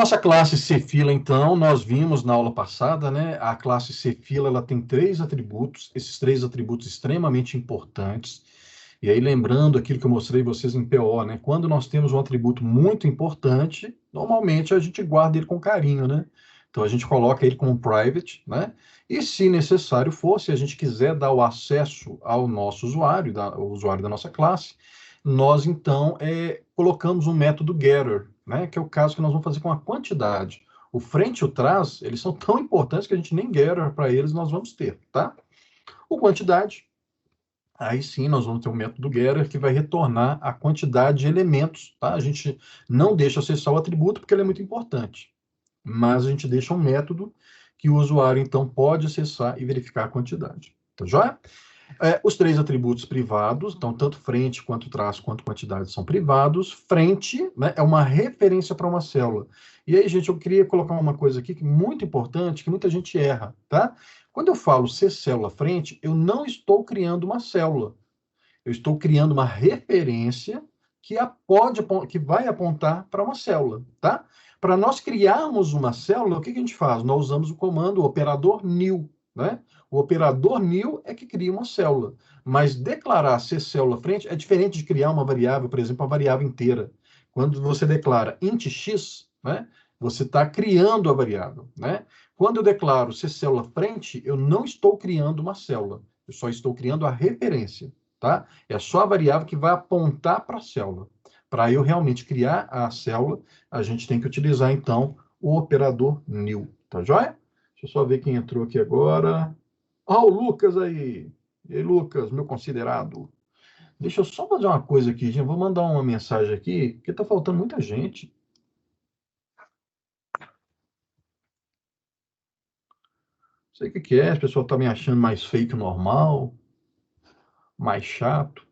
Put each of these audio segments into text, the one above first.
nossa classe C-fila, então, nós vimos na aula passada, né? A classe C-fila, ela tem 3 atributos, esses 3 atributos extremamente importantes. E aí, lembrando aquilo que eu mostrei vocês em PO, né? Quando nós temos um atributo muito importante, normalmente a gente guarda ele com carinho, né? Então, a gente coloca ele como private, né? E se necessário for, se a gente quiser dar o acesso ao nosso usuário, ao usuário da nossa classe, nós, então, colocamos um método getter, né, que é o caso que nós vamos fazer com a quantidade. O frente e o trás, eles são tão importantes que a gente nem getter para eles nós vamos ter, tá? O quantidade, aí sim nós vamos ter um método getter que vai retornar a quantidade de elementos, tá? A gente não deixa acessar o atributo porque ele é muito importante, mas a gente deixa um método que o usuário, então, pode acessar e verificar a quantidade. Tá joia? Os 3 atributos privados, então, tanto frente, quanto traço, quanto quantidade são privados. Frente, né, é uma referência para uma célula. E aí, gente, eu queria colocar uma coisa aqui que é muito importante, que muita gente erra, tá? Quando eu falo ser célula frente, eu não estou criando uma célula. Eu estou criando uma referência que vai apontar para uma célula, tá? Para nós criarmos uma célula, o que a gente faz? Nós usamos o comando operador new, né? O operador new é que cria uma célula. Mas declarar ser célula frente é diferente de criar uma variável, por exemplo, uma variável inteira. Quando você declara int x, né? Você está criando a variável, né? Quando eu declaro ser célula frente, eu não estou criando uma célula. Eu só estou criando a referência, tá? É só a variável que vai apontar para a célula. Para eu realmente criar a célula, a gente tem que utilizar, então, o operador new, tá joia? Deixa eu só ver quem entrou aqui agora. Ó, o Lucas aí. E aí, Lucas, meu considerado. Deixa eu só fazer uma coisa aqui, gente. Vou mandar uma mensagem aqui, porque tá faltando muita gente. Não sei o que é, as pessoas estão me achando mais feio que o normal, mais chato.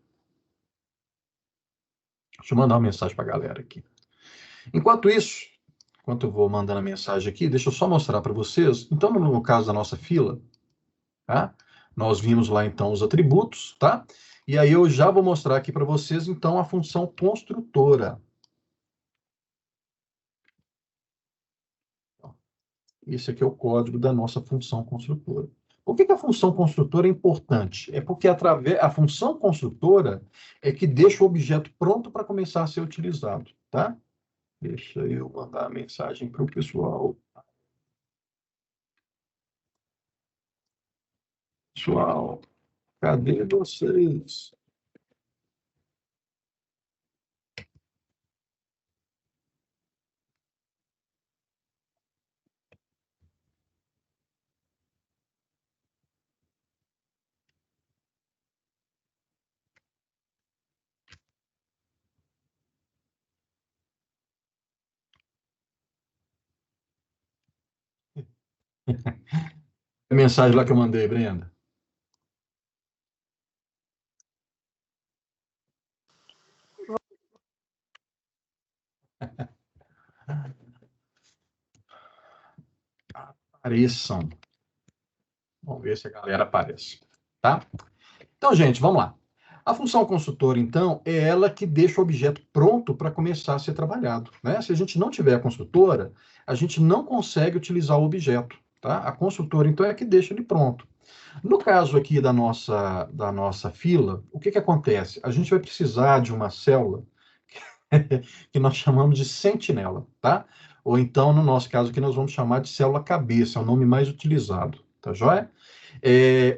Deixa eu mandar uma mensagem para a galera aqui. Enquanto isso, enquanto eu vou mandando a mensagem aqui, deixa eu só mostrar para vocês. Então, no caso da nossa fila, tá? Nós vimos lá, então, os atributos, tá? E aí eu já vou mostrar aqui para vocês, então, a função construtora. Esse aqui é o código da nossa função construtora. Por que a função construtora é importante? É porque a função construtora é que deixa o objeto pronto para começar a ser utilizado, tá? Deixa eu mandar a mensagem para o pessoal. Pessoal, cadê vocês? A mensagem lá que eu mandei, Brenda. Apareçam. Vamos ver se a galera aparece, tá? Então, gente, vamos lá. A função construtora, então, é ela que deixa o objeto pronto para começar a ser trabalhado, né? Se a gente não tiver a construtora, a gente não consegue utilizar o objeto, tá? A construtora, então, é a que deixa ele pronto. No caso aqui da nossa fila, o que acontece? A gente vai precisar de uma célula que nós chamamos de sentinela, tá? Ou então, no nosso caso aqui, nós vamos chamar de célula cabeça, é o nome mais utilizado, tá joia?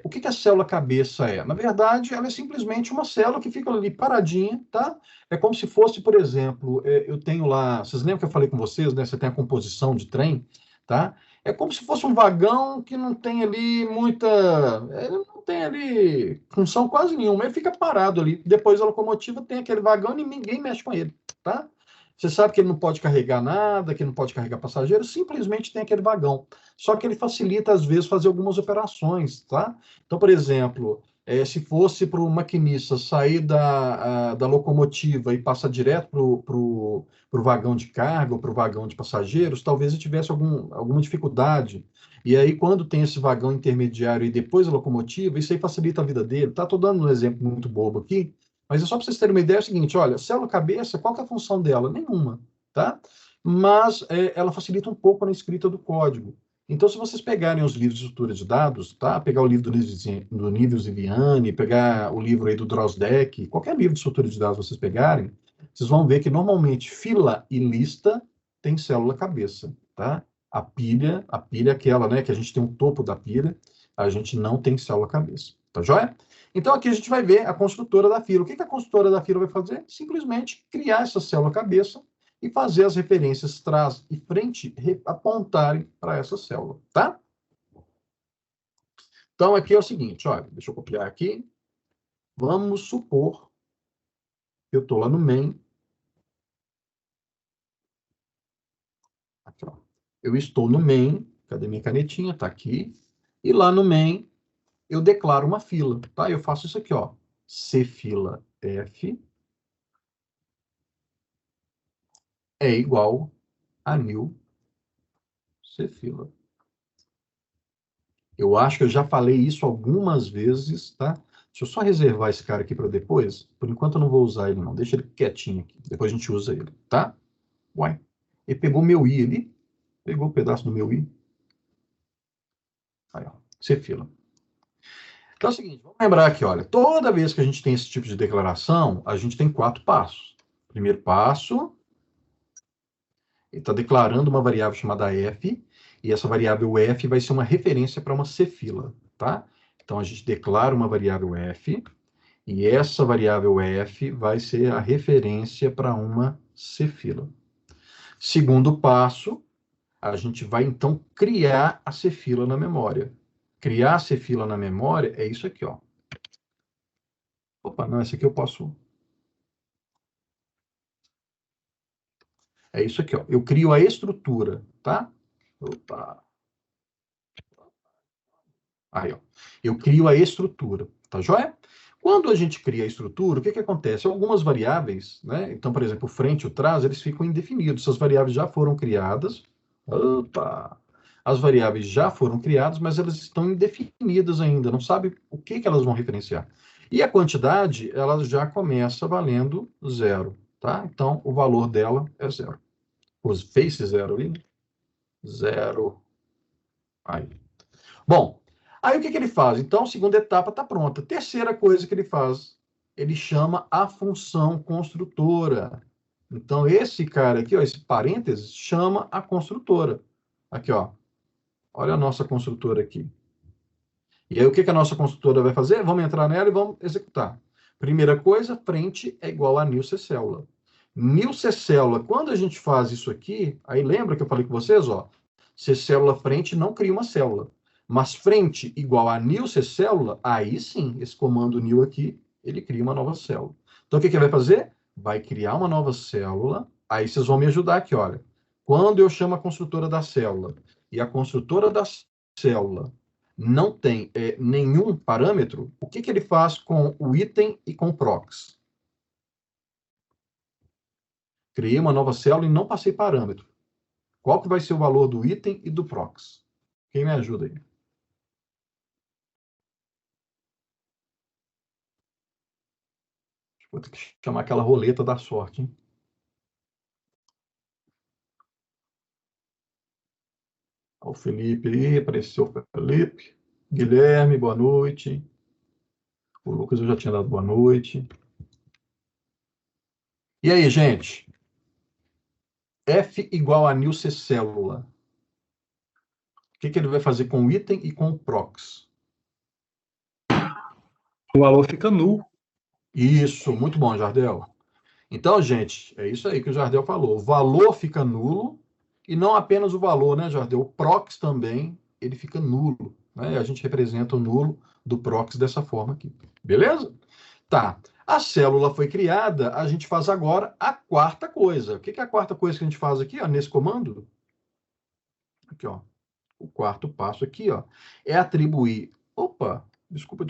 O que a célula cabeça é? Na verdade, ela é simplesmente uma célula que fica ali paradinha, tá? É como se fosse, por exemplo, eu tenho lá, vocês lembram que eu falei com vocês, né? Você tem a composição de trem, tá? É como se fosse um vagão que não tem ali não tem ali função quase nenhuma, ele fica parado ali. Depois a locomotiva tem aquele vagão e ninguém mexe com ele, tá? Você sabe que ele não pode carregar nada, que ele não pode carregar passageiro, simplesmente tem aquele vagão. Só que ele facilita, às vezes, fazer algumas operações, tá? Então, por exemplo, se fosse para o maquinista sair da locomotiva e passar direto para o vagão de carga ou para o vagão de passageiros, talvez ele tivesse alguma dificuldade. E aí, quando tem esse vagão intermediário e depois a locomotiva, isso aí facilita a vida dele. Tá? Estou dando um exemplo muito bobo aqui, mas é só para vocês terem uma ideia, é o seguinte, olha, célula cabeça, qual que é a função dela? Nenhuma, tá? mas ela facilita um pouco na escrita do código. Então, se vocês pegarem os livros de estrutura de dados, tá? Pegar o livro do Nível Ziviani, pegar o livro aí do Drozdek, qualquer livro de estrutura de dados vocês pegarem, vocês vão ver que normalmente fila e lista tem célula cabeça, tá? A pilha é aquela, né, que a gente tem o topo da pilha, a gente não tem célula cabeça, tá joia? Então, aqui a gente vai ver a construtora da fila. O que a construtora da fila vai fazer? Simplesmente criar essa célula cabeça e fazer as referências trás e frente apontarem para essa célula, tá? Então, aqui é o seguinte, olha, deixa eu copiar aqui. Vamos supor que eu estou lá no main. Aqui, ó. Eu estou no main, cadê minha canetinha? Está aqui. E lá no main, eu declaro uma fila, tá? Eu faço isso aqui, ó. Cfila f é igual a new cfila. Eu acho que eu já falei isso algumas vezes, tá? Deixa eu só reservar esse cara aqui para depois. Por enquanto eu não vou usar ele, não. Deixa ele quietinho aqui. Depois a gente usa ele, tá? Uai. Ele pegou meu i ali. Pegou um pedaço do meu i. Aí, ó. Cfila. Então é o seguinte, vamos lembrar aqui, olha. Toda vez que a gente tem esse tipo de declaração, a gente tem 4 passos. Primeiro passo, ele está declarando uma variável chamada f, e essa variável f vai ser uma referência para uma cfila, tá? Então, a gente declara uma variável f, e essa variável f vai ser a referência para uma cfila. Segundo passo, a gente vai, então, criar a cfila na memória. Criar a cfila na memória é isso aqui, ó. Opa, não, esse aqui eu posso... É isso aqui, ó. Eu crio a estrutura, tá? Opa. Aí, ó. Eu crio a estrutura, tá joia? Quando a gente cria a estrutura, o que acontece? Algumas variáveis, né? Então, por exemplo, o frente e o trás, eles ficam indefinidos. Essas variáveis já foram criadas. Opa! As variáveis já foram criadas, mas elas estão indefinidas ainda. Não sabe o que elas vão referenciar. E a quantidade, ela já começa valendo 0, tá? Então, o valor dela é 0. Fez 0 ali? 0. Aí. Bom, aí o que ele faz? Então, a segunda etapa está pronta. Terceira coisa que ele faz, ele chama a função construtora. Então, esse cara aqui, ó, esse parênteses, chama a construtora. Aqui, ó. Olha a nossa construtora aqui. E aí, o que a nossa construtora vai fazer? Vamos entrar nela e vamos executar. Primeira coisa, frente é igual a new célula. New célula, quando a gente faz isso aqui, aí lembra que eu falei com vocês, ó, célula frente não cria uma célula. Mas frente igual a new célula, aí sim, esse comando new aqui, ele cria uma nova célula. Então, o que ele vai fazer? Vai criar uma nova célula. Aí vocês vão me ajudar aqui, olha. Quando eu chamo a construtora da célula e a construtora da célula não tem nenhum parâmetro, o que ele faz com o item e com o prox? Criei uma nova célula e não passei parâmetro. Qual que vai ser o valor do item e do prox? Quem me ajuda aí? Vou ter que chamar aquela roleta da sorte, hein? Olha o Felipe aí, apareceu o Felipe. Guilherme, boa noite. O Lucas eu já tinha dado boa noite. E aí, gente? F igual a new célula. O que ele vai fazer com o item e com o prox? O valor fica nulo. Isso, muito bom, Jardel. Então, gente, é isso aí que o Jardel falou. O valor fica nulo, e não apenas o valor, né, Jardel? O prox também, ele fica nulo. Né? A gente representa o nulo do prox dessa forma aqui. Beleza? Tá. A célula foi criada, a gente faz agora a quarta coisa. O que é a quarta coisa que a gente faz aqui, ó, nesse comando? Aqui, ó. O quarto passo aqui, ó, é atribuir... Opa! Desculpa.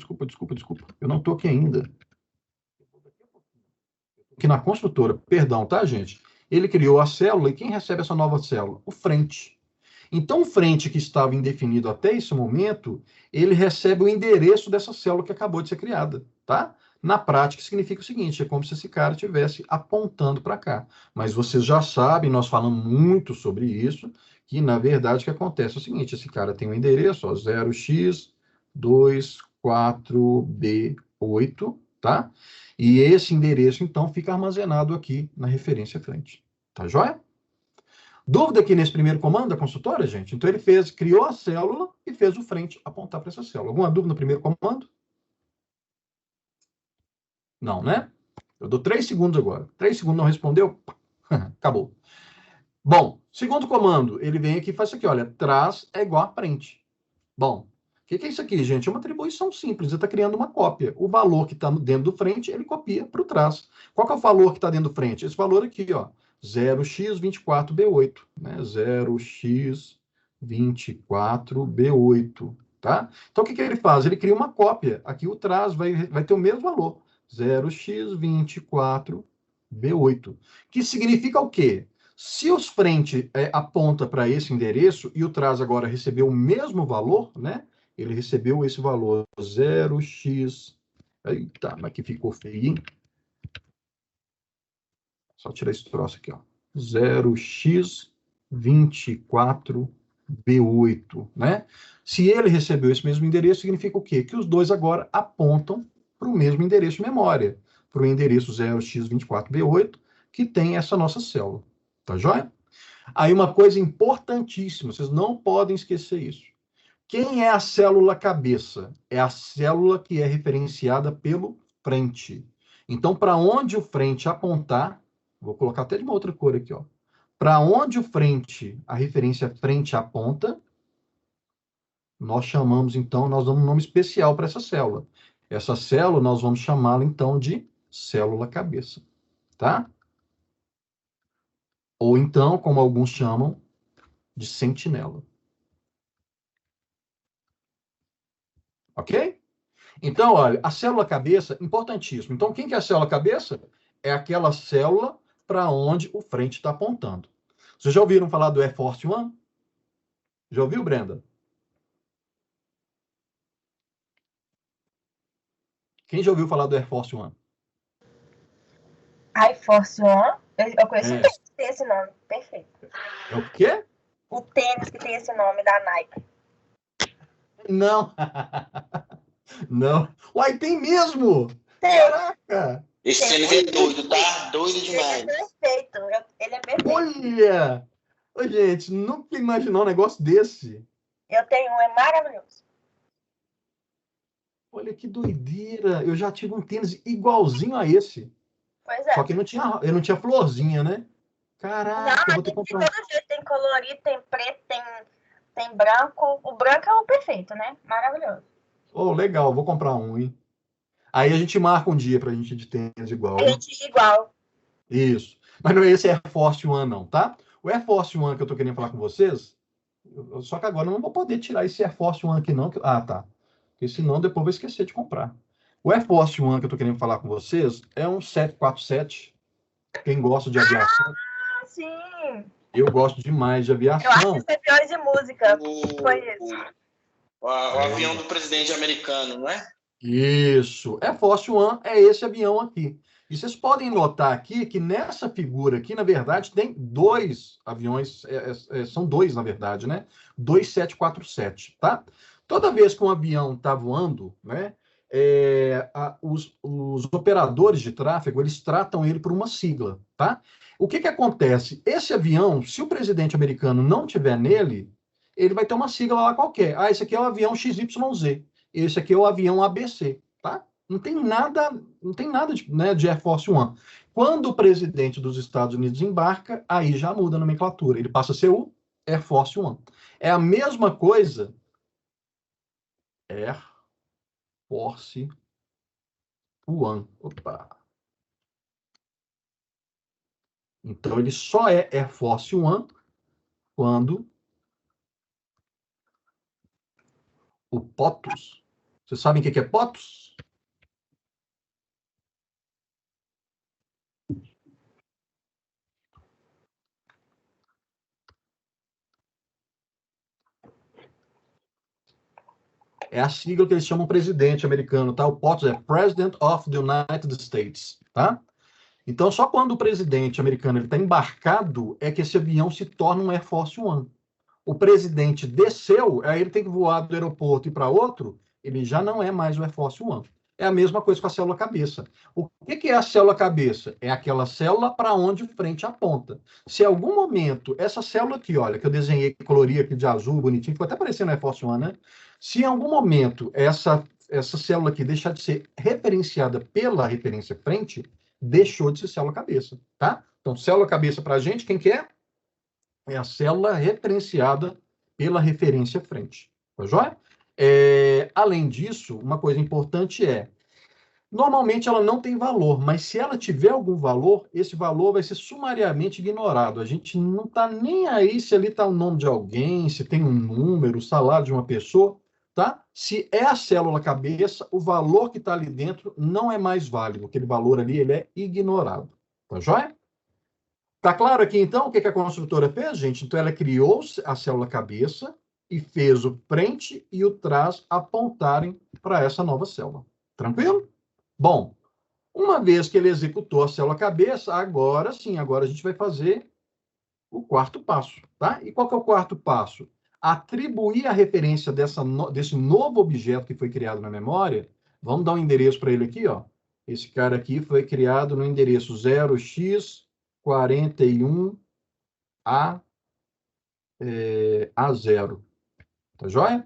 Eu não estou aqui ainda. Aqui na construtora, perdão, tá, gente? Ele criou a célula, e quem recebe essa nova célula? O frente. Então, o frente que estava indefinido até esse momento, ele recebe o endereço dessa célula que acabou de ser criada, tá? Na prática, significa o seguinte, é como se esse cara estivesse apontando para cá. Mas vocês já sabem, nós falamos muito sobre isso, que, na verdade, o que acontece é o seguinte, esse cara tem um endereço, ó, 0x24b8, tá? E esse endereço, então, fica armazenado aqui na referência frente. Tá joia? Dúvida aqui nesse primeiro comando da consultora, gente? Então, ele criou a célula e fez o frente apontar para essa célula. Alguma dúvida no primeiro comando? Não, né? Eu dou 3 segundos agora. 3 segundos não respondeu? Acabou. Bom, segundo comando, ele vem aqui e faz isso aqui, olha, trás é igual a frente. Bom, o que é isso aqui, gente? É uma atribuição simples, ele está criando uma cópia. O valor que está dentro do frente, ele copia para o trás. Qual que é o valor que está dentro do frente? Esse valor aqui, ó, 0x24b8, né? 0x24b8, tá? Então, o que ele faz? Ele cria uma cópia. Aqui o trás vai ter o mesmo valor, 0x24b8, que significa o quê? Se os frente aponta para esse endereço e o trás agora recebeu o mesmo valor, né? Ele recebeu esse valor 0x. Eita, mas que ficou feio. Só tirar esse troço aqui, ó. 0x24b8, né? Se ele recebeu esse mesmo endereço, significa o quê? Que os dois agora apontam para o mesmo endereço de memória, para o endereço 0x24b8, que tem essa nossa célula. Tá joia? Aí uma coisa importantíssima, vocês não podem esquecer isso. Quem é a célula cabeça? É a célula que é referenciada pelo frente. Então, para onde o frente apontar, vou colocar até de uma outra cor aqui, ó. Para onde o frente, a referência frente aponta, nós chamamos, então, nós damos um nome especial para essa célula. Essa célula nós vamos chamá-la, então, de célula cabeça, tá? Ou então, como alguns chamam, de sentinela. Ok? Então, olha, a célula cabeça, importantíssimo. Então, quem que é a célula cabeça? É aquela célula para onde o frente está apontando. Vocês já ouviram falar do Air Force One? Já ouviu, Brenda? Quem já ouviu falar do Air Force One? Air Force One, eu conheço o É. tênis que tem esse nome, perfeito. É o quê? O tênis que tem esse nome da Nike. Não. Não. Uai, tem mesmo! Tem, Caraca! Esse tem. tênis é doido, tá? Doido Ele é demais. perfeito, ele é perfeito. Olha! Ô, gente, nunca imaginou um negócio desse. Eu tenho um, é maravilhoso. Olha que doideira! Eu já tive um tênis igualzinho a esse. Pois Só é. que eu não tinha florzinha, né? Não, Caraca, eu vou ter que tem de comprar um. todo jeito, tem colorido, tem preto, tem branco. O branco é o perfeito, né? Maravilhoso. Oh, legal, vou comprar um, hein? Aí a gente marca um dia pra gente ir de tênis igual, A hein? gente igual. Isso. Mas não é esse Air Force One, não, tá? O Air Force One que eu tô querendo falar com vocês, só que agora eu não vou poder tirar esse Air Force One aqui, não. Ah, tá. Porque senão depois eu vou esquecer de comprar. O Air Force One que eu tô querendo falar com vocês é um 747. Quem gosta de aviação, Ah, sim. eu gosto demais de Eu acho que aviação. isso é pior de música. Conheço. O avião do presidente americano, não é? Isso. Air Force One é esse avião aqui. E vocês podem notar aqui que nessa figura aqui, na verdade, tem dois aviões, são dois, na verdade, né? Dois 747, tá? Toda vez que um avião está voando, né? Os operadores de tráfego, eles tratam ele por uma sigla, tá? O que que acontece? Esse avião, se o presidente americano não tiver nele, ele vai ter uma sigla lá qualquer. Ah, esse aqui é o avião XYZ. Esse aqui é o avião ABC, tá? Não tem nada de, né, de Air Force One. Quando o presidente dos Estados Unidos embarca, aí já muda a nomenclatura. Ele passa a ser o Air Force One. É a mesma coisa. Air Force One. Opa. Então ele só é Air Force One quando o POTUS. Vocês sabem o que é POTUS? É a sigla que eles chamam presidente americano, tá? O POTUS é President of the United States, tá? Então, só quando o presidente americano está embarcado é que esse avião se torna um Air Force One. O presidente desceu, aí ele tem que voar do aeroporto e para outro, ele já não é mais o Air Force One. É a mesma coisa com a célula cabeça. O que é a célula cabeça? É aquela célula para onde o frente aponta. Se em algum momento, essa célula aqui, olha, que eu desenhei, colori aqui de azul, bonitinho, ficou até parecendo Air Force One, né? Se em algum momento essa célula aqui deixar de ser referenciada pela referência frente, deixou de ser célula cabeça, tá? Então, célula cabeça para a gente, quem que é? É a célula referenciada pela referência frente. Tá joia? Além disso, uma coisa importante normalmente ela não tem valor, mas se ela tiver algum valor, esse valor vai ser sumariamente ignorado. A gente não está nem aí se ali está o nome de alguém, se tem um número, o salário de uma pessoa, tá? Se é a célula cabeça, o valor que está ali dentro não é mais válido. Aquele valor ali, ele é ignorado. Tá joia? Tá claro aqui, então, o que a construtora fez, gente? Então, ela criou a célula cabeça e fez o frente e o trás apontarem para essa nova célula. Tranquilo? Bom, uma vez que ele executou a célula cabeça, agora sim, agora a gente vai fazer o quarto passo, tá? E qual que é o quarto passo? Atribuir a referência desse novo objeto que foi criado na memória. Vamos dar um endereço para ele aqui, ó. Esse cara aqui foi criado no endereço 0x41A0. Tá joia?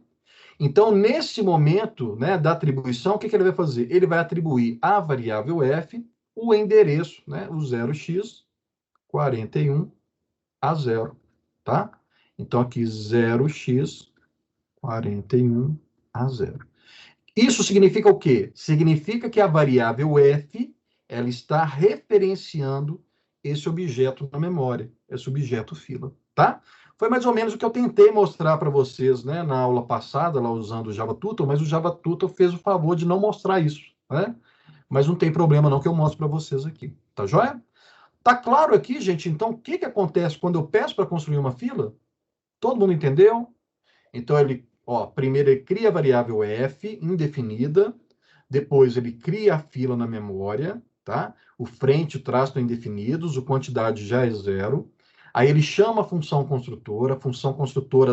Então, nesse momento, né, da atribuição, o que ele vai fazer? Ele vai atribuir à variável f o endereço, né, o 0x41A0, tá? Então, aqui 0x41A0. Isso significa o quê? Significa que a variável f, ela está referenciando esse objeto na memória, esse objeto fila, tá? Foi mais ou menos o que eu tentei mostrar para vocês, né, na aula passada, lá usando o JavaTutor, mas o JavaTutor fez o favor de não mostrar isso, né? Mas não tem problema não que eu mostro para vocês aqui, tá joia? Tá claro aqui, gente, então, o que acontece quando eu peço para construir uma fila? Todo mundo entendeu? Então, primeiro ele cria a variável f indefinida, depois ele cria a fila na memória, tá? O frente e o trás estão indefinidos, a quantidade já é 0. Aí ele chama a função construtora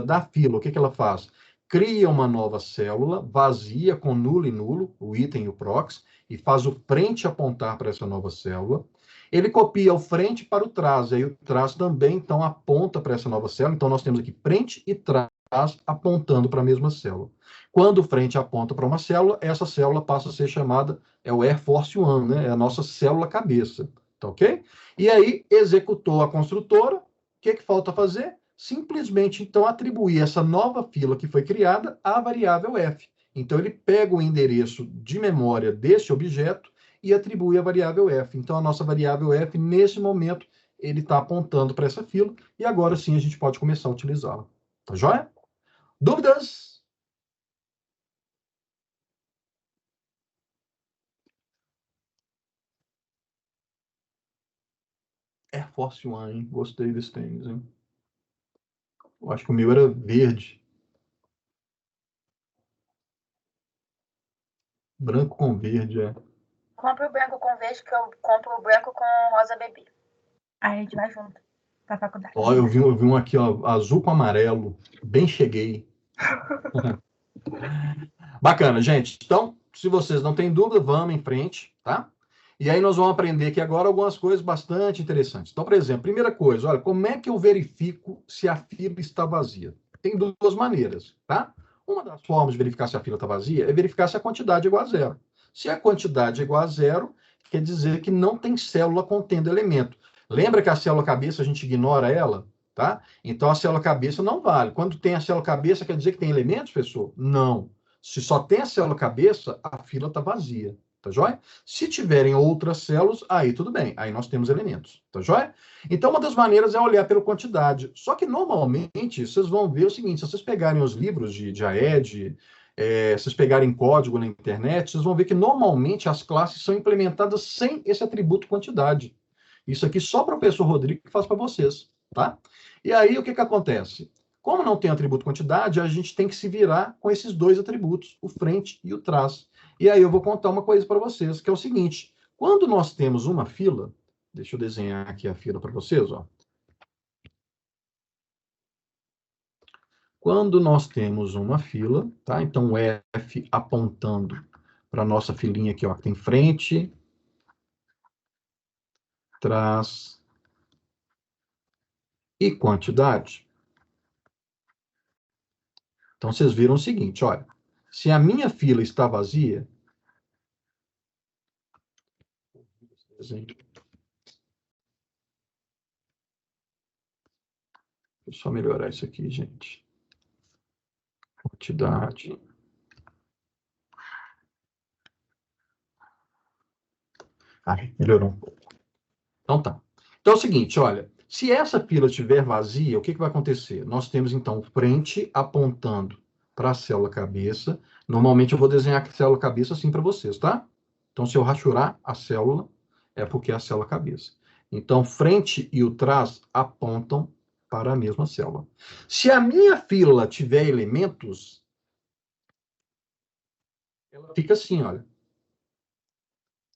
da fila, o que ela faz? Cria uma nova célula, vazia com nulo e nulo, o item e o prox, e faz o frente apontar para essa nova célula. Ele copia o frente para o trás, aí o trás também, então, aponta para essa nova célula. Então, nós temos aqui frente e trás apontando para a mesma célula. Quando o frente aponta para uma célula, essa célula passa a ser chamada, é o Air Force One, né? É a nossa célula cabeça, tá ok? E aí, executou a construtora, o que falta fazer? Simplesmente, então, atribuir essa nova fila que foi criada à variável f. Então, ele pega o endereço de memória desse objeto e atribui a variável f. Então, a nossa variável f, nesse momento, ele está apontando para essa fila, e agora sim a gente pode começar a utilizá-la. Tá joia? Dúvidas? Air Force One, hein? Gostei desse tênis, hein? Eu acho que o meu era verde. Branco com verde, é. Compre o branco com verde, que eu compro o branco com rosa bebê. Aí a gente vai junto pra faculdade. Ó, eu vi um aqui, ó, azul com amarelo. Bem cheguei. Bacana, gente. Então, se vocês não têm dúvida, vamos em frente, tá? E aí nós vamos aprender aqui agora algumas coisas bastante interessantes. Então, por exemplo, primeira coisa, olha, como é que eu verifico se a fila está vazia? Tem duas maneiras, tá? Uma das formas de verificar se a fila está vazia é verificar se a quantidade é igual a 0. Se a quantidade é igual a 0, quer dizer que não tem célula contendo elemento. Lembra que a célula cabeça a gente ignora ela, tá? Então a célula cabeça não vale. Quando tem a célula cabeça, quer dizer que tem elementos, pessoal? Não. Se só tem a célula cabeça, a fila está vazia. Tá joia? Se tiverem outras células, aí tudo bem. Aí nós temos elementos. Tá joia? Então, uma das maneiras é olhar pela quantidade. Só que, normalmente, vocês vão ver o seguinte, se vocês pegarem os livros de AED, se vocês pegarem código na internet, vocês vão ver que, normalmente, as classes são implementadas sem esse atributo quantidade. Isso aqui só o professor Rodrigo faz para vocês, tá? E aí, o que acontece? Como não tem atributo quantidade, a gente tem que se virar com esses dois atributos, o frente e o trás. E aí eu vou contar uma coisa para vocês, que é o seguinte, quando nós temos uma fila, deixa eu desenhar aqui a fila para vocês, ó. Quando nós temos uma fila, tá? Então, o F apontando para a nossa filinha aqui, ó, que tem frente, trás e quantidade. Então, vocês viram o seguinte, olha, se a minha fila está vazia, deixa eu só melhorar isso aqui, gente. Quantidade. Melhorou um pouco. Então tá. Então é o seguinte, olha, se essa fila estiver vazia, o que vai acontecer? Nós temos, então, frente apontando para a célula cabeça. Normalmente eu vou desenhar a célula cabeça assim para vocês, tá? Então, se eu rachurar a célula, é porque é a célula cabeça. Então, frente e o trás apontam para a mesma célula. Se a minha fila tiver elementos, ela fica assim, olha.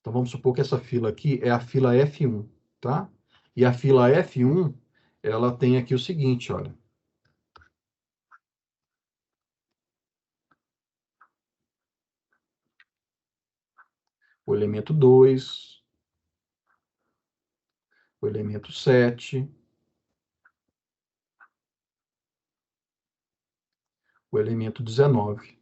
Então, vamos supor que essa fila aqui é a fila F1, tá? E a fila F1, ela tem aqui o seguinte, olha. O elemento 2, o elemento 7, o elemento 19.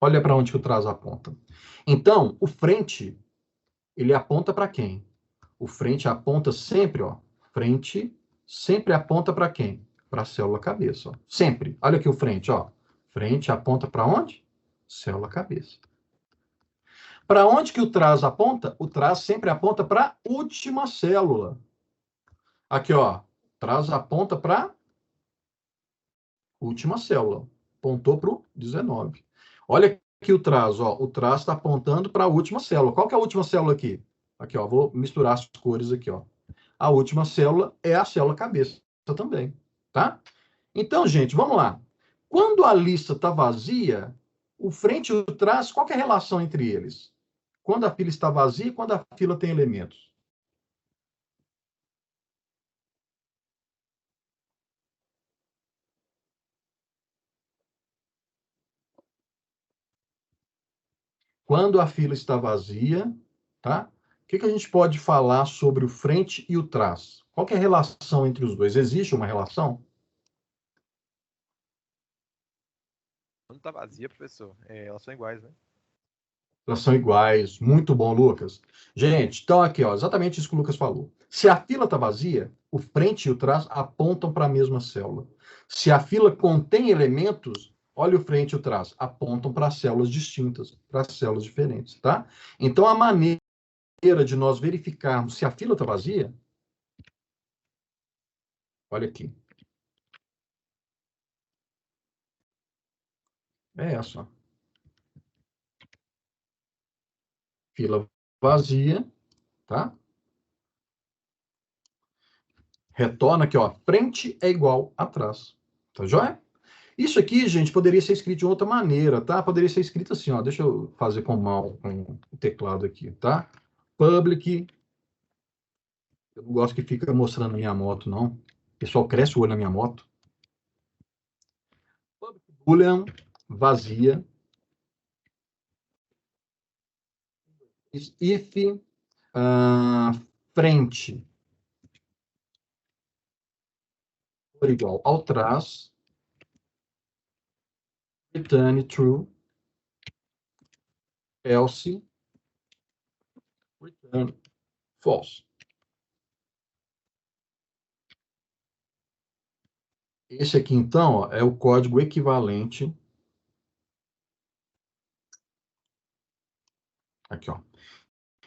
Olha para onde que o trás aponta. Então, o frente, ele aponta para quem? O frente aponta sempre, ó. Frente sempre aponta para quem? Para a célula cabeça, ó. Sempre. Olha aqui o frente, ó. Frente aponta para onde? Célula cabeça. Para onde que o trás aponta? O trás sempre aponta para a última célula. Aqui, ó. Trás aponta para a última célula. Apontou para o 19. Olha aqui o trás, ó. O trás está apontando para a última célula. Qual que é a última célula aqui? Aqui, ó. Vou misturar as cores aqui, ó. A última célula é a célula cabeça também, tá? Então, gente, vamos lá. Quando a lista está vazia, o frente e o trás, qual que é a relação entre eles? Quando a fila está vazia e quando a fila tem elementos. Quando a fila está vazia, tá? O que a gente pode falar sobre o frente e o trás? Qual que é a relação entre os dois? Existe uma relação? Quando está vazia, professor, elas são iguais, né? Elas são iguais. Muito bom, Lucas. Gente, então aqui, ó, exatamente isso que o Lucas falou. Se a fila está vazia, o frente e o trás apontam para a mesma célula. Se a fila contém elementos, olha o frente e o trás, apontam para células distintas, para células diferentes, tá? Então, a maneira de nós verificarmos se a fila está vazia, olha aqui. É essa, ó. Fila vazia, tá? Retorna aqui, ó. Frente é igual a trás. Tá joia? Isso aqui, gente, poderia ser escrito de outra maneira, tá? Poderia ser escrito assim, ó. Deixa eu fazer com o teclado aqui, tá? Public. Eu não gosto que fica mostrando a minha moto, não. O pessoal cresce o olho na minha moto. Public boolean vazia. If frente for igual ao trás, return true, else return false. Esse aqui, então, ó, é o código equivalente. Aqui, ó.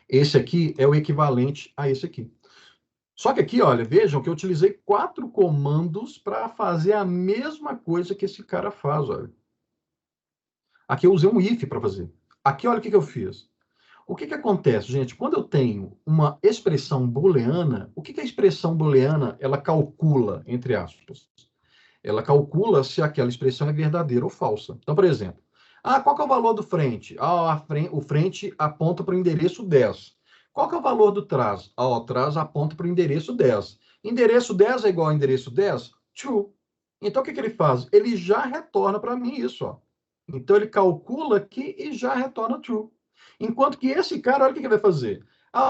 Esse aqui é o equivalente a esse aqui. Só que aqui, olha, vejam que eu utilizei 4 comandos para fazer a mesma coisa que esse cara faz, olha. Aqui eu usei um if para fazer. Aqui, olha o que eu fiz. O que acontece, gente? Quando eu tenho uma expressão booleana, o que a expressão booleana ela calcula, entre aspas? Ela calcula se aquela expressão é verdadeira ou falsa. Então, por exemplo, qual que é o valor do frente? O frente aponta para o endereço 10. Qual que é o valor do trás? O trás aponta para o endereço 10. Endereço 10 é igual a endereço 10? True. Então, o que ele faz? Ele já retorna para mim isso. Ó. Então, ele calcula aqui e já retorna true. Enquanto que esse cara, olha o que ele vai fazer.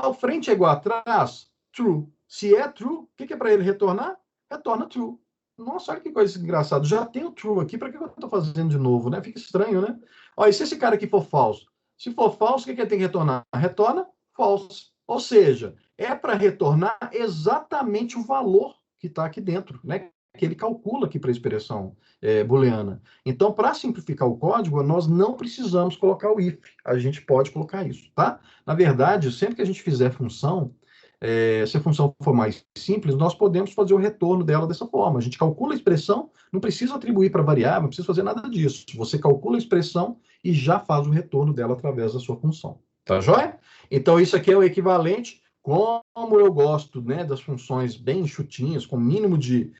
O frente é igual a trás? True. Se é true, o que é para ele retornar? Retorna true. Nossa, olha que coisa engraçada. Já tem o true aqui, para que eu estou fazendo de novo, né? Fica estranho, né? Olha, e se esse cara aqui for falso? Se for falso, o que ele tem que retornar? Retorna false. Ou seja, é para retornar exatamente o valor que está aqui dentro, né? Que ele calcula aqui para a expressão booleana. Então, para simplificar o código, nós não precisamos colocar o if. A gente pode colocar isso, tá? Na verdade, sempre que a gente fizer função, se a função for mais simples, nós podemos fazer o retorno dela dessa forma. A gente calcula a expressão, não precisa atribuir para variável, não precisa fazer nada disso. Você calcula a expressão e já faz o retorno dela através da sua função. Tá joia? Então, isso aqui é o equivalente. Como eu gosto, né, das funções bem enxutinhas, com o mínimo de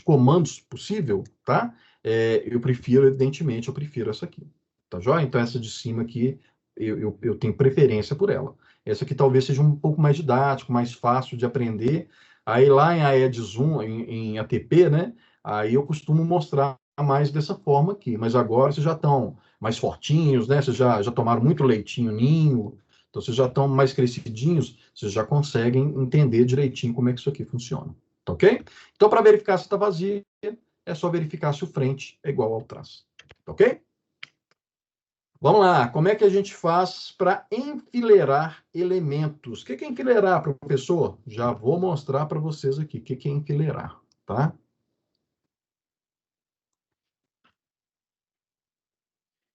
comandos possível, tá? Eu prefiro, evidentemente, essa aqui. Tá joia? Então, essa de cima aqui, eu tenho preferência por ela. Essa aqui talvez seja um pouco mais didático, mais fácil de aprender. Aí lá em AED-Zoom, em ATP, né? Aí eu costumo mostrar mais dessa forma aqui. Mas agora vocês já estão mais fortinhos, né? Vocês já tomaram muito leitinho ninho, então vocês já estão mais crescidinhos, vocês já conseguem entender direitinho como é que isso aqui funciona. Tá ok? Então, para verificar se está vazia, é só verificar se o frente é igual ao trás. Tá ok? Vamos lá, como é que a gente faz para enfileirar elementos? O que é enfileirar, professor? Já vou mostrar para vocês aqui o que é enfileirar, tá?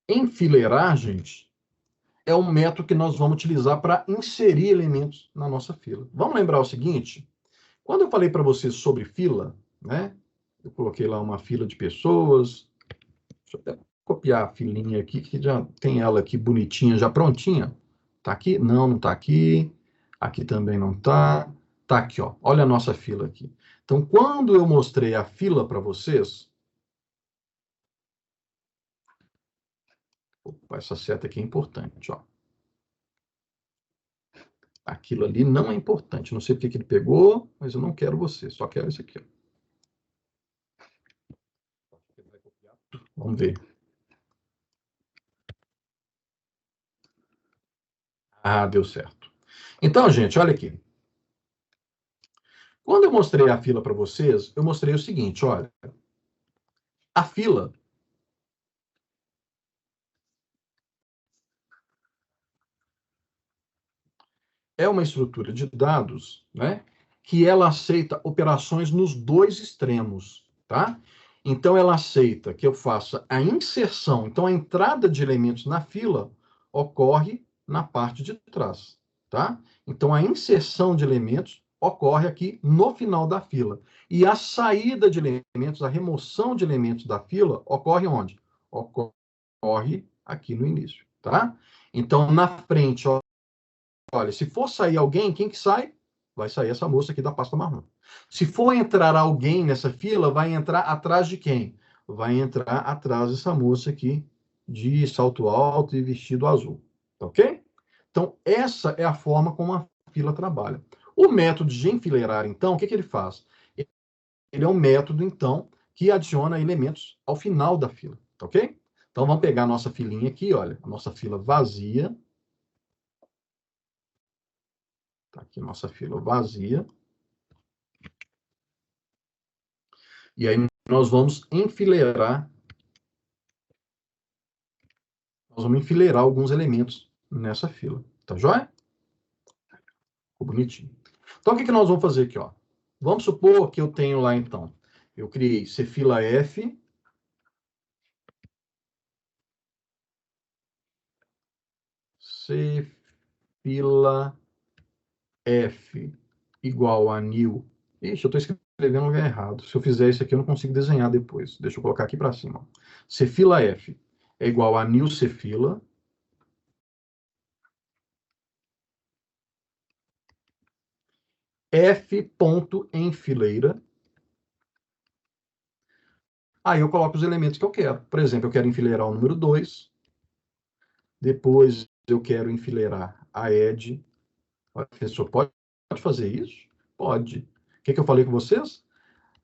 Enfileirar, gente, é um método que nós vamos utilizar para inserir elementos na nossa fila. Vamos lembrar o seguinte, quando eu falei para vocês sobre fila, né? Eu coloquei lá uma fila de pessoas, deixa eu até copiar a filinha aqui, que já tem ela aqui bonitinha, já prontinha. Tá aqui? Não, não tá aqui. Aqui também não tá. Tá aqui, ó. Olha a nossa fila aqui. Então, quando eu mostrei a fila para vocês... Opa, essa seta aqui é importante, ó. Aquilo ali não é importante. Não sei porque que ele pegou, mas eu não quero você. Só quero isso aqui, ó. Vamos ver. Deu certo. Então, gente, olha aqui. Quando eu mostrei a fila para vocês, eu mostrei o seguinte, olha. A fila é uma estrutura de dados, né, que ela aceita operações nos dois extremos, tá? Então, ela aceita que eu faça a inserção. Então, a entrada de elementos na fila ocorre na parte de trás, tá? Então, a inserção de elementos ocorre aqui no final da fila. E a saída de elementos, a remoção de elementos da fila, ocorre onde? Ocorre aqui no início, tá? Então, na frente, olha, se for sair alguém, quem que sai? Vai sair essa moça aqui da pasta marrom. Se for entrar alguém nessa fila, vai entrar atrás de quem? Vai entrar atrás dessa moça aqui de salto alto e vestido azul. Tá ok? Então, essa é a forma como a fila trabalha. O método de enfileirar, então, o que ele faz? Ele é um método, então, que adiciona elementos ao final da fila. Tá ok? Então, vamos pegar a nossa filinha aqui, olha, a nossa fila vazia. Tá aqui nossa fila vazia. E aí nós vamos enfileirar. Nós vamos enfileirar alguns elementos nessa fila. Tá joia? Ficou bonitinho. Então, o que nós vamos fazer aqui, ó? Vamos supor que eu tenho lá, então. Eu criei cfila F. Cfila F igual a new. Ixi, eu estou escrevendo no lugar errado. Se eu fizer isso aqui, eu não consigo desenhar depois. Deixa eu colocar aqui para cima. Cfila F é igual a nilce fila F ponto em fileira. Aí eu coloco os elementos que eu quero. Por exemplo, eu quero enfileirar o número 2. Depois eu quero enfileirar a ED. A pessoa pode fazer isso? Pode. O que eu falei com vocês?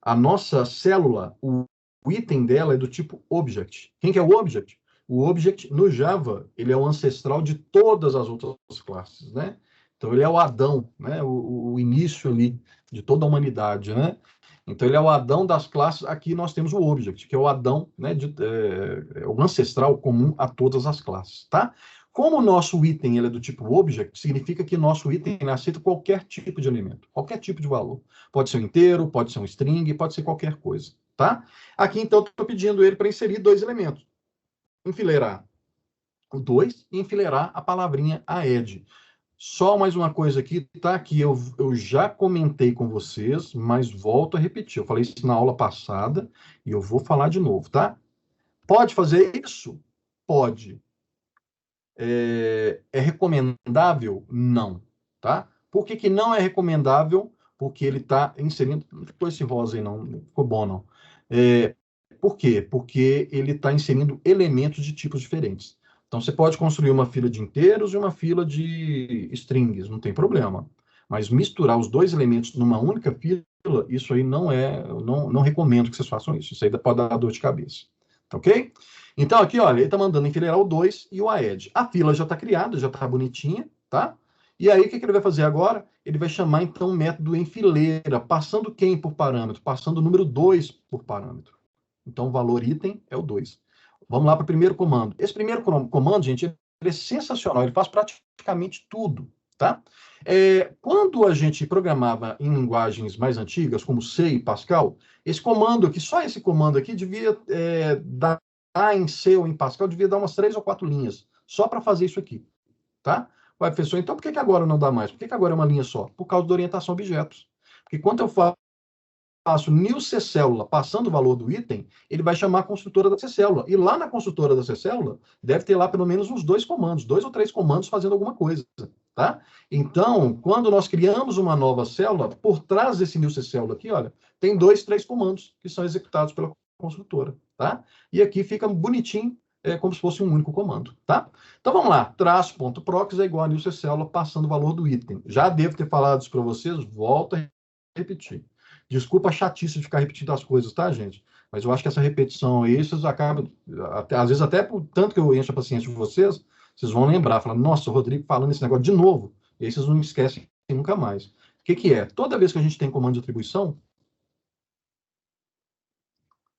A nossa célula, o item dela é do tipo object. Quem que é o object? O object, no Java, ele é o ancestral de todas as outras classes, né? Então, ele é o Adão, né? O início ali de toda a humanidade, né? Então, ele é o Adão das classes. Aqui nós temos o object, que é o Adão, né? É o ancestral comum a todas as classes, tá? Como o nosso item ele é do tipo object, significa que nosso item aceita qualquer tipo de elemento, qualquer tipo de valor. Pode ser um inteiro, pode ser um string, pode ser qualquer coisa, tá? Aqui, então, estou pedindo ele para inserir 2 elementos. Enfileirar o 2 e enfileirar a palavrinha aed. Só mais uma coisa aqui, tá? Que eu já comentei com vocês, mas volto a repetir. Eu falei isso na aula passada e eu vou falar de novo, tá? Pode fazer isso? Pode. É recomendável? Não, tá? Por que não é recomendável? Porque ele está inserindo... Não ficou esse rosa aí, não. Não ficou bom, não. Por quê? Porque ele está inserindo elementos de tipos diferentes. Então, você pode construir uma fila de inteiros e uma fila de strings, não tem problema. Mas misturar os 2 elementos numa única fila, isso aí não recomendo que vocês façam isso. Isso aí pode dar dor de cabeça. Tá ok? Então, aqui, olha, ele está mandando enfileirar o 2 e o aed. A fila já está criada, já está bonitinha, tá? E aí, o que ele vai fazer agora? Ele vai chamar, então, o método enfileira, passando quem por parâmetro? Passando o número 2 por parâmetro. Então, o valor item é o 2. Vamos lá para o primeiro comando. Esse primeiro comando, gente, ele é sensacional. Ele faz praticamente tudo, tá? Quando a gente programava em linguagens mais antigas, como C e Pascal, esse comando aqui, só esse comando aqui, devia dar em C ou em Pascal, devia dar umas 3 ou 4 linhas, só para fazer isso aqui, tá? Ué, professor, então por que agora não dá mais? Por que agora é uma linha só? Por causa da orientação a objetos. Porque quando eu faço nilce célula passando o valor do item, ele vai chamar a construtora da C-célula. E lá na construtora da C-célula, deve ter lá pelo menos uns 2 comandos, 2 ou 3 comandos fazendo alguma coisa, tá? Então, quando nós criamos uma nova célula, por trás desse nilce célula aqui, olha, tem 2, 3 comandos que são executados pela construtora, tá? E aqui fica bonitinho, como se fosse um único comando, tá? Então, vamos lá. Traço.procs é igual a nilce célula passando o valor do item. Já devo ter falado isso para vocês, volto a repetir. Desculpa a chatice de ficar repetindo as coisas, tá, gente? Mas eu acho que essa repetição aí, vocês acabam, às vezes até por tanto que eu encho a paciência de vocês, vocês vão lembrar, falar, nossa, o Rodrigo falando esse negócio de novo, e aí vocês não esquecem nunca mais. O que é? Toda vez que a gente tem comando de atribuição,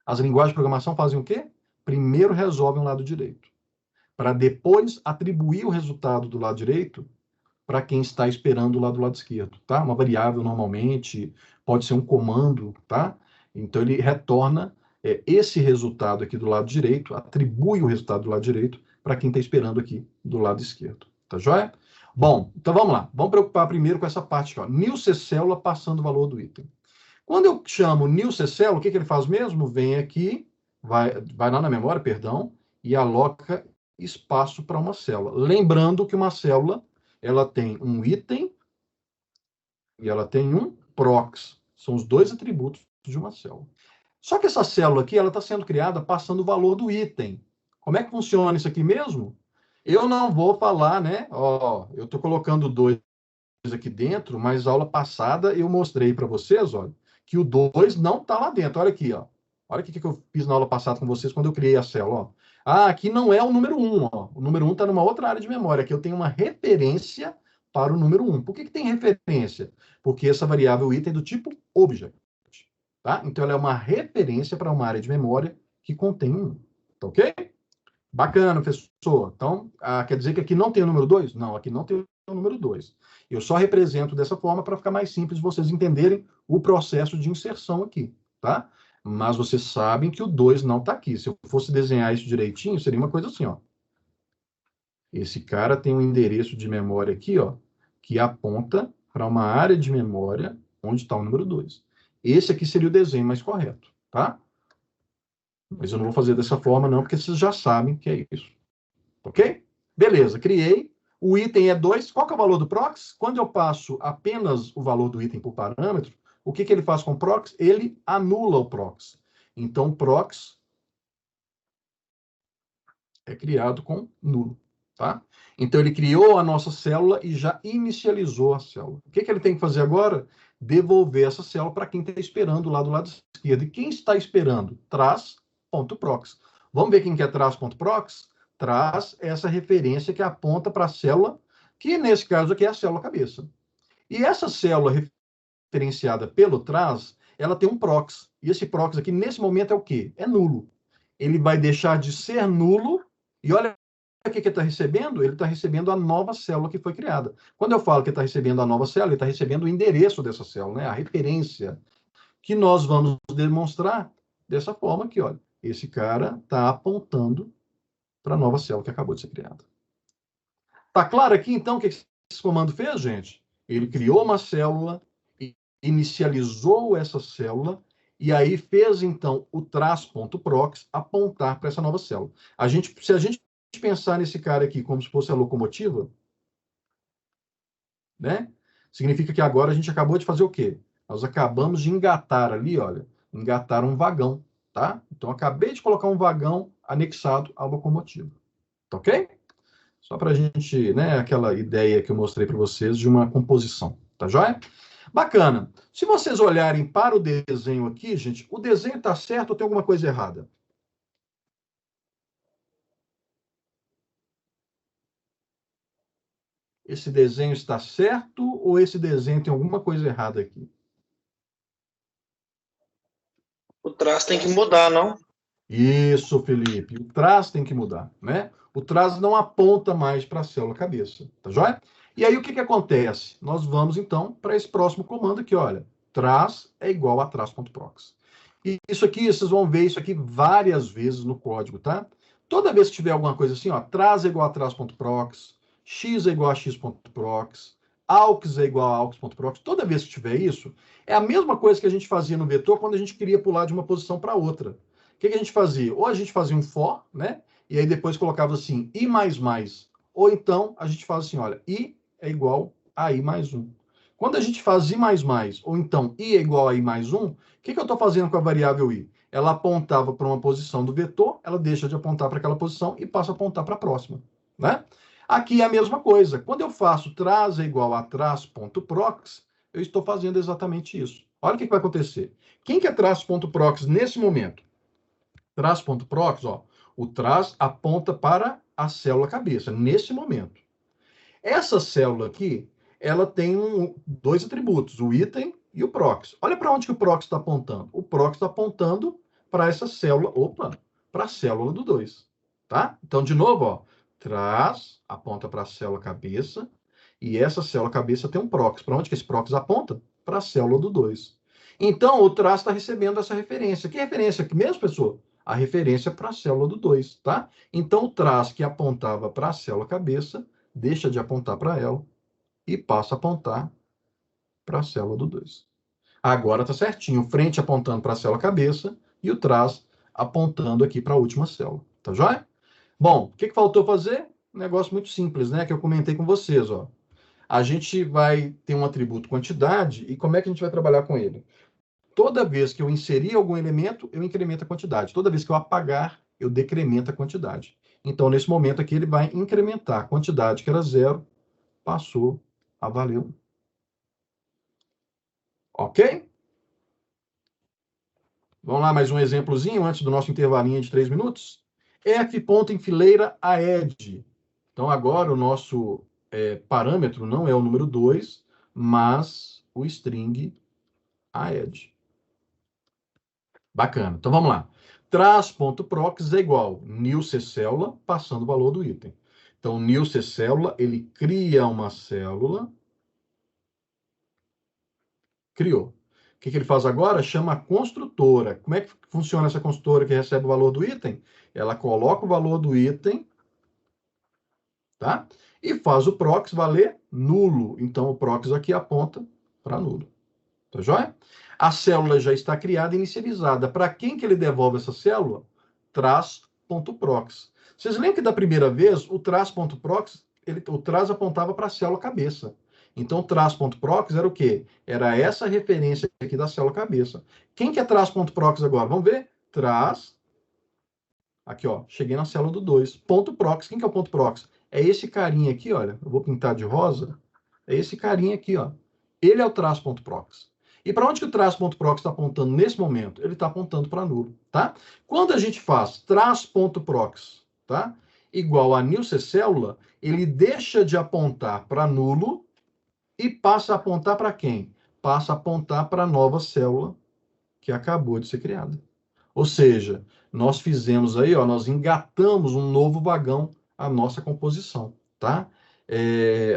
as linguagens de programação fazem o quê? Primeiro resolvem o lado direito, para depois atribuir o resultado do lado direito para quem está esperando lá do lado esquerdo, tá? Uma variável normalmente, pode ser um comando, tá? Então ele retorna esse resultado aqui do lado direito, atribui o resultado do lado direito para quem está esperando aqui do lado esquerdo, tá joia? Bom, então vamos lá. Vamos preocupar primeiro com essa parte aqui, ó. Nilce célula passando o valor do item. Quando eu chamo nilce célula, o que ele faz mesmo? Vem aqui, vai lá na memória, perdão, e aloca espaço para uma célula. Lembrando que uma célula ela tem um item e ela tem um prox. São os 2 atributos de uma célula. Só que essa célula aqui, ela está sendo criada passando o valor do item. Como é que funciona isso aqui mesmo? Eu não vou falar, né? Ó, eu estou colocando 2 aqui dentro, mas na aula passada eu mostrei para vocês, ó, que o 2 não está lá dentro. Olha aqui, ó. Olha o que eu fiz na aula passada com vocês quando eu criei a célula, ó. Aqui não é o número 1, ó. O número 1 está numa outra área de memória. Aqui eu tenho uma referência para o número 1. Por que tem referência? Porque essa variável item é do tipo object, tá? Então, ela é uma referência para uma área de memória que contém um 1, tá ok? Bacana, professor. Então, quer dizer que aqui não tem o número 2? Não, aqui não tem o número 2. Eu só represento dessa forma para ficar mais simples vocês entenderem o processo de inserção aqui, tá? Mas vocês sabem que o 2 não está aqui. Se eu fosse desenhar isso direitinho, seria uma coisa assim, ó. Esse cara tem um endereço de memória aqui, ó, que aponta para uma área de memória onde está o número 2. Esse aqui seria o desenho mais correto, tá? Mas eu não vou fazer dessa forma, não, porque vocês já sabem que é isso. Ok? Beleza, criei. O item é 2. Qual que é o valor do prox? Quando eu passo apenas o valor do item por parâmetro, o que ele faz com o prox? Ele anula o prox. Então, o prox é criado com nulo. Tá? Então, ele criou a nossa célula e já inicializou a célula. O que ele tem que fazer agora? Devolver essa célula para quem está esperando lá do lado esquerdo. E quem está esperando? Traz.prox. Vamos ver quem quer traz.prox? Traz essa referência que aponta para a célula, que nesse caso aqui é a célula cabeça. E essa célula referenciada pelo traz, ela tem um prox. E esse prox aqui, nesse momento, é o quê? É nulo. Ele vai deixar de ser nulo, e olha o que ele está recebendo? Ele está recebendo a nova célula que foi criada. Quando eu falo que está recebendo a nova célula, ele está recebendo o endereço dessa célula, né? A referência, que nós vamos demonstrar dessa forma aqui, olha. Esse cara está apontando para a nova célula que acabou de ser criada. Tá claro aqui, então, o que esse comando fez, gente? Ele criou uma célula, inicializou essa célula, e aí fez, então, o traz.prox apontar para essa nova célula. Se a gente pensar nesse cara aqui como se fosse a locomotiva, né? Significa que agora a gente acabou de fazer o quê? Nós acabamos de engatar ali, olha, engatar um vagão, tá? Então, acabei de colocar um vagão anexado à locomotiva. Tá ok? Só para a gente, né, aquela ideia que eu mostrei para vocês de uma composição, tá joia? Bacana. Se vocês olharem para o desenho aqui, gente, o desenho está certo ou tem alguma coisa errada? Esse desenho está certo ou esse desenho tem alguma coisa errada aqui? O traço tem que mudar, não? Isso, Felipe. O traço tem que mudar, né? O traço não aponta mais para a célula cabeça, tá joia? E aí o que acontece? Nós vamos, então, para esse próximo comando aqui, olha. Traz é igual a traz.prox. E isso aqui, vocês vão ver isso aqui várias vezes no código, tá? Toda vez que tiver alguma coisa assim, ó, traz é igual a traz.prox, x é igual a x.prox, aux é igual a aux.prox, toda vez que tiver isso, é a mesma coisa que a gente fazia no vetor quando a gente queria pular de uma posição para outra. O que a gente fazia? Ou a gente fazia um for, né? E aí depois colocava assim, i mais, ou então a gente faz assim, olha, i é igual a i mais 1. Quando a gente faz i mais, ou então i é igual a i mais 1, o que eu estou fazendo com a variável i? Ela apontava para uma posição do vetor, ela deixa de apontar para aquela posição e passa a apontar para a próxima, né? Aqui é a mesma coisa. Quando eu faço traz é igual a traz.prox, eu estou fazendo exatamente isso. Olha o que vai acontecer. Quem que é traz.prox nesse momento? Traz.prox, ó, o traz aponta para a célula cabeça, nesse momento. Essa célula aqui, ela tem dois atributos, o item e o prox. Olha para onde que o prox está apontando. O prox está apontando para essa célula, para a célula do 2. Tá? Então, de novo, ó, traz aponta para a célula cabeça, e essa célula cabeça tem um prox. Para onde que esse prox aponta? Para a célula do 2. Então, o traz está recebendo essa referência. Que referência aqui mesmo, pessoal? A referência para a célula do 2, tá? Então, o traz que apontava para a célula cabeça deixa de apontar para ela e passa a apontar para a célula do 2. Agora está certinho, frente apontando para a célula cabeça e o trás apontando aqui para a última célula. Tá joia? Bom, o que faltou fazer? Um negócio muito simples, né? Que eu comentei com vocês, ó. A gente vai ter um atributo quantidade e como é que a gente vai trabalhar com ele? Toda vez que eu inserir algum elemento, eu incremento a quantidade. Toda vez que eu apagar, eu decremento a quantidade. Então, nesse momento aqui, ele vai incrementar a quantidade que era 0, passou a valer 1. Ok? Vamos lá, mais um exemplozinho antes do nosso intervalinho de 3 minutos. F ponto em fileira aed. Então, agora o nosso parâmetro não é o número 2, mas o string aed. Bacana. Então, vamos lá. Traz.prox é igual new célula, passando o valor do item. Então, new célula, ele cria uma célula. Criou. O que ele faz agora? Chama a construtora. Como é que funciona essa construtora que recebe o valor do item? Ela coloca o valor do item, tá? E faz o prox valer nulo. Então, o prox aqui aponta para nulo. Tá joia? A célula já está criada e inicializada. Para quem que ele devolve essa célula? traço.prox. Vocês lembram que da primeira vez, o traço.prox, o traço apontava para a célula cabeça. Então, traço.prox era o quê? Era essa referência aqui da célula cabeça. Quem que é traço.prox agora? Vamos ver? Traço. Aqui, ó. Cheguei na célula do 2. Ponto prox. Quem que é o ponto prox? É esse carinha aqui, olha. Eu vou pintar de rosa. É esse carinha aqui, ó. Ele é o traço.prox. E para onde que o traço.prox está apontando nesse momento? Ele está apontando para nulo, tá? Quando a gente faz traço.prox, tá? Igual a nilce célula, ele deixa de apontar para nulo e passa a apontar para quem? Passa a apontar para a nova célula que acabou de ser criada. Ou seja, nós fizemos aí, ó, nós engatamos um novo vagão à nossa composição, tá?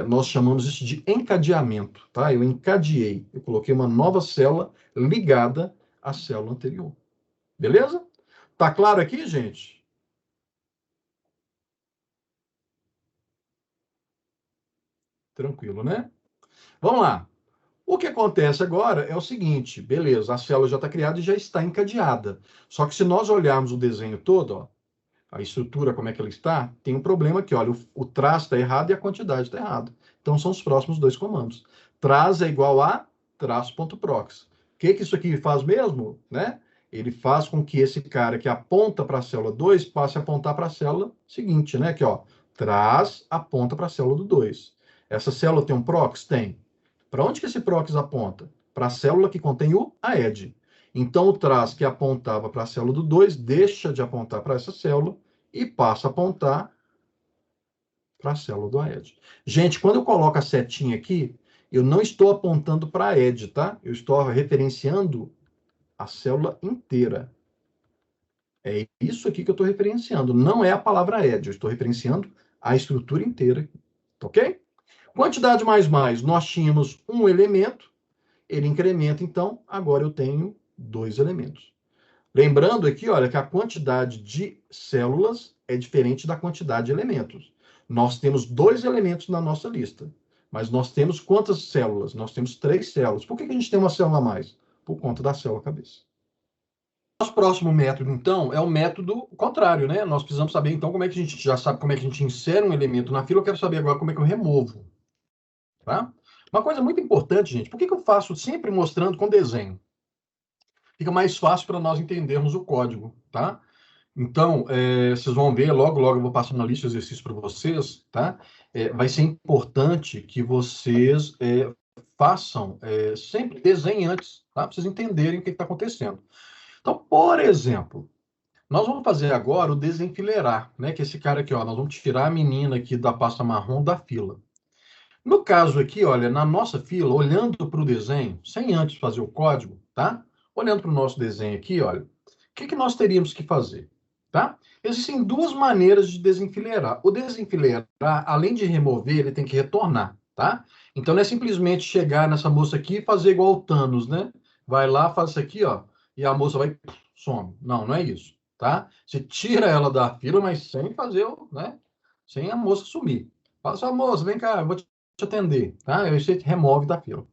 Nós chamamos isso de encadeamento, tá? Eu encadeei, eu coloquei uma nova célula ligada à célula anterior. Beleza? Tá claro aqui, gente? Tranquilo, né? Vamos lá. O que acontece agora é o seguinte, beleza, a célula já está criada e já está encadeada. Só que se nós olharmos o desenho todo, ó, a estrutura, como é que ela está, tem um problema aqui, olha, o traço está errado e a quantidade está errada. Então, são os próximos dois comandos. Traço é igual a traço.prox. O que isso aqui faz mesmo? Né? Ele faz com que esse cara que aponta para a célula 2 passe a apontar para a célula seguinte, né? Aqui, ó, traço aponta para a célula do 2. Essa célula tem um prox? Tem. Para onde que esse prox aponta? Para a célula que contém o AED. Então, o traço que apontava para a célula do 2 deixa de apontar para essa célula e passa a apontar para a célula do AED. Gente, quando eu coloco a setinha aqui, eu não estou apontando para a AED, tá? Eu estou referenciando a célula inteira. É isso aqui que eu estou referenciando. Não é a palavra AED, eu estou referenciando a estrutura inteira. Ok? Quantidade mais. Nós tínhamos um elemento, ele incrementa, então, agora eu tenho 2 elementos. Lembrando aqui, olha, que a quantidade de células é diferente da quantidade de elementos. Nós temos 2 elementos na nossa lista, mas nós temos quantas células? Nós temos 3 células. Por que a gente tem uma célula a mais? Por conta da célula cabeça. Nosso próximo método, então, é o método contrário, né? Nós precisamos saber, então, como é que a gente já sabe como é que a gente insere um elemento na fila. Eu quero saber agora como é que eu removo. Tá? Uma coisa muito importante, gente, por que eu faço sempre mostrando com desenho? Fica mais fácil para nós entendermos o código, tá? Então, vocês vão ver, logo eu vou passar uma lista de exercícios para vocês, tá? Vai ser importante que vocês façam sempre desenhe antes, tá? Para vocês entenderem o que está acontecendo. Então, por exemplo, nós vamos fazer agora o desenfileirar, né? Que é esse cara aqui, ó, nós vamos tirar a menina aqui da pasta marrom da fila. No caso aqui, olha, na nossa fila, olhando para o desenho, sem antes fazer o código, tá? Olhando para o nosso desenho aqui, olha, o que nós teríamos que fazer, tá? Existem 2 maneiras de desenfileirar. O desenfileirar, além de remover, ele tem que retornar, tá? Então, não é simplesmente chegar nessa moça aqui e fazer igual o Thanos, né? Vai lá, faz isso aqui, ó, e a moça vai, some. Não é isso, tá? Você tira ela da fila, mas sem fazer, né? Sem a moça sumir. Fala só, moça, vem cá, eu vou te atender, tá? Aí você remove da fila.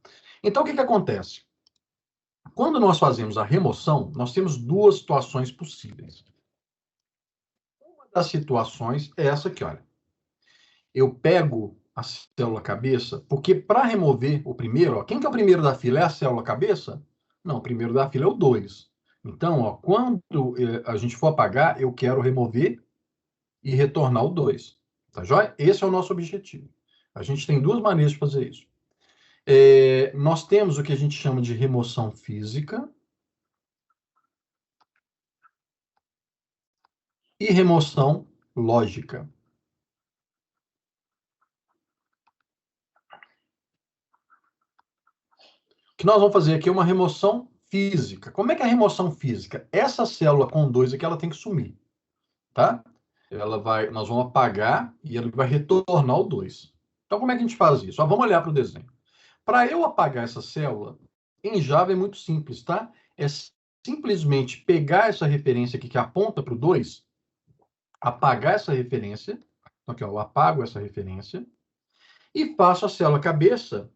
Então, o que acontece? Quando nós fazemos a remoção, nós temos 2 situações possíveis. Uma das situações é essa aqui, olha. Eu pego a célula cabeça, porque para remover o primeiro, ó, quem que é o primeiro da fila? É a célula cabeça? Não, o primeiro da fila é o 2. Então, ó, quando a gente for apagar, eu quero remover e retornar o 2. Tá joia? Esse é o nosso objetivo. A gente tem 2 maneiras de fazer isso. Nós temos o que a gente chama de remoção física e remoção lógica. O que nós vamos fazer aqui é uma remoção física. Como é que é a remoção física? Essa célula com 2 aqui, ela tem que sumir, tá? Nós vamos apagar e ela vai retornar o 2. Então, como é que a gente faz isso? Vamos olhar para o desenho. Para eu apagar essa célula, em Java é muito simples, tá? É simplesmente pegar essa referência aqui que aponta para o 2, apagar essa referência, então aqui, ó, eu apago essa referência, e faço a célula cabeça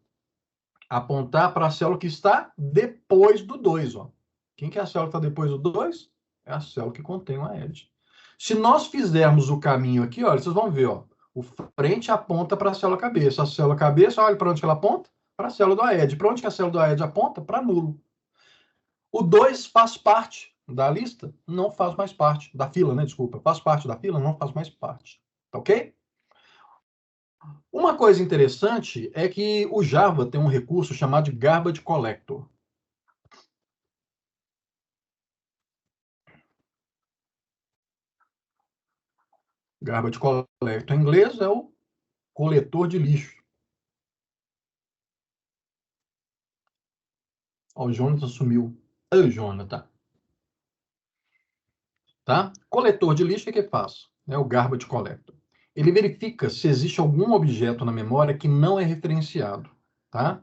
apontar para a célula que está depois do 2. Ó. Quem que é a célula que está depois do 2? É a célula que contém o AED. Se nós fizermos o caminho aqui, olha, vocês vão ver, ó, o frente aponta para a célula cabeça. A célula cabeça, olha para onde ela aponta? Para a célula do AED. Para onde que a célula do AED aponta? Para nulo. O 2 faz parte da lista? Não faz mais parte. Da fila, né? Desculpa. Faz parte da fila? Não faz mais parte. Tá ok? Uma coisa interessante é que o Java tem um recurso chamado de Garbage Collector. Garbage Collector em inglês é o coletor de lixo. Ó, o Jonathan sumiu. Ô, Jonathan. Tá? Coletor de lixo, o que faz? É o Garbage Collector. Ele verifica se existe algum objeto na memória que não é referenciado. Tá?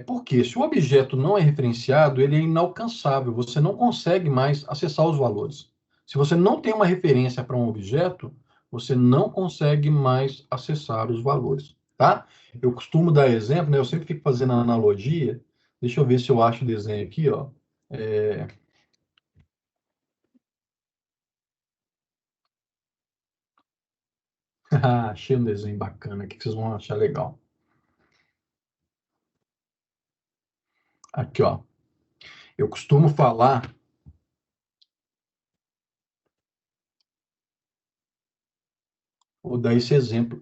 Porque se o objeto não é referenciado, ele é inalcançável. Você não consegue mais acessar os valores. Se você não tem uma referência para um objeto, você não consegue mais acessar os valores. Tá? Eu costumo dar exemplo, né? Eu sempre fico fazendo analogia. Deixa eu ver se eu acho o desenho aqui, ó. Achei um desenho bacana aqui que vocês vão achar legal. Aqui, ó. Eu costumo falar. Vou dar esse exemplo.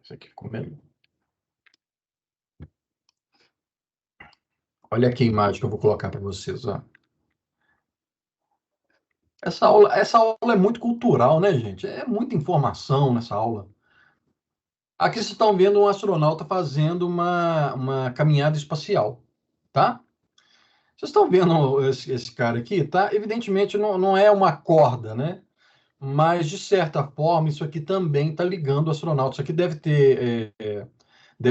Isso aqui ficou melhor. Olha aqui a imagem que eu vou colocar para vocês, ó. Essa aula é muito cultural, né, gente? É muita informação nessa aula. Aqui vocês estão vendo um astronauta fazendo uma caminhada espacial, tá? Vocês estão vendo esse cara aqui, tá? Evidentemente não é uma corda, né? Mas, de certa forma, isso aqui também está ligando o astronauta. Isso aqui deve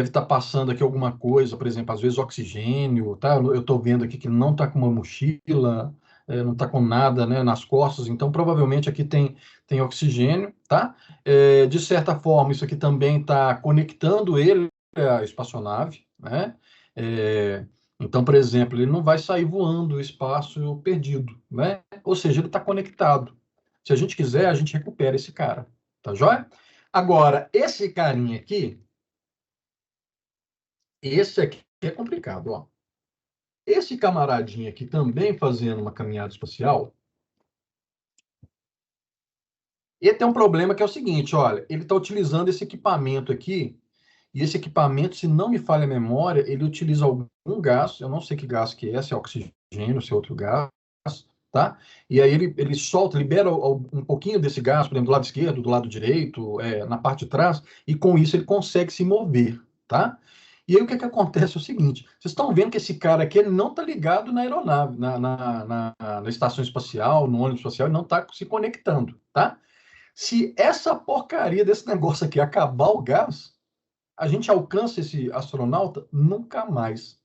estar passando aqui alguma coisa, por exemplo, às vezes oxigênio, tá? Eu estou vendo aqui que não está com uma mochila, não está com nada, né, nas costas, então provavelmente aqui tem oxigênio, tá? De certa forma, isso aqui também está conectando ele à espaçonave, né? Então, por exemplo, ele não vai sair voando o espaço perdido, né? Ou seja, ele está conectado. Se a gente quiser, a gente recupera esse cara, tá joia? Agora, esse carinha aqui, esse aqui é complicado, ó. Esse camaradinho aqui também fazendo uma caminhada espacial, ele tem um problema que é o seguinte, olha, ele está utilizando esse equipamento aqui, e esse equipamento, se não me falha a memória, ele utiliza algum gás, eu não sei que gás que é, se é oxigênio, se é outro gás, tá? E aí ele solta, libera um pouquinho desse gás, por exemplo, do lado esquerdo, do lado direito, na parte de trás, e com isso ele consegue se mover, tá? E aí o que acontece é o seguinte, vocês estão vendo que esse cara aqui ele não está ligado na aeronave, na estação espacial, no ônibus espacial, ele não está se conectando, tá? Se essa porcaria desse negócio aqui acabar o gás, a gente alcança esse astronauta nunca mais,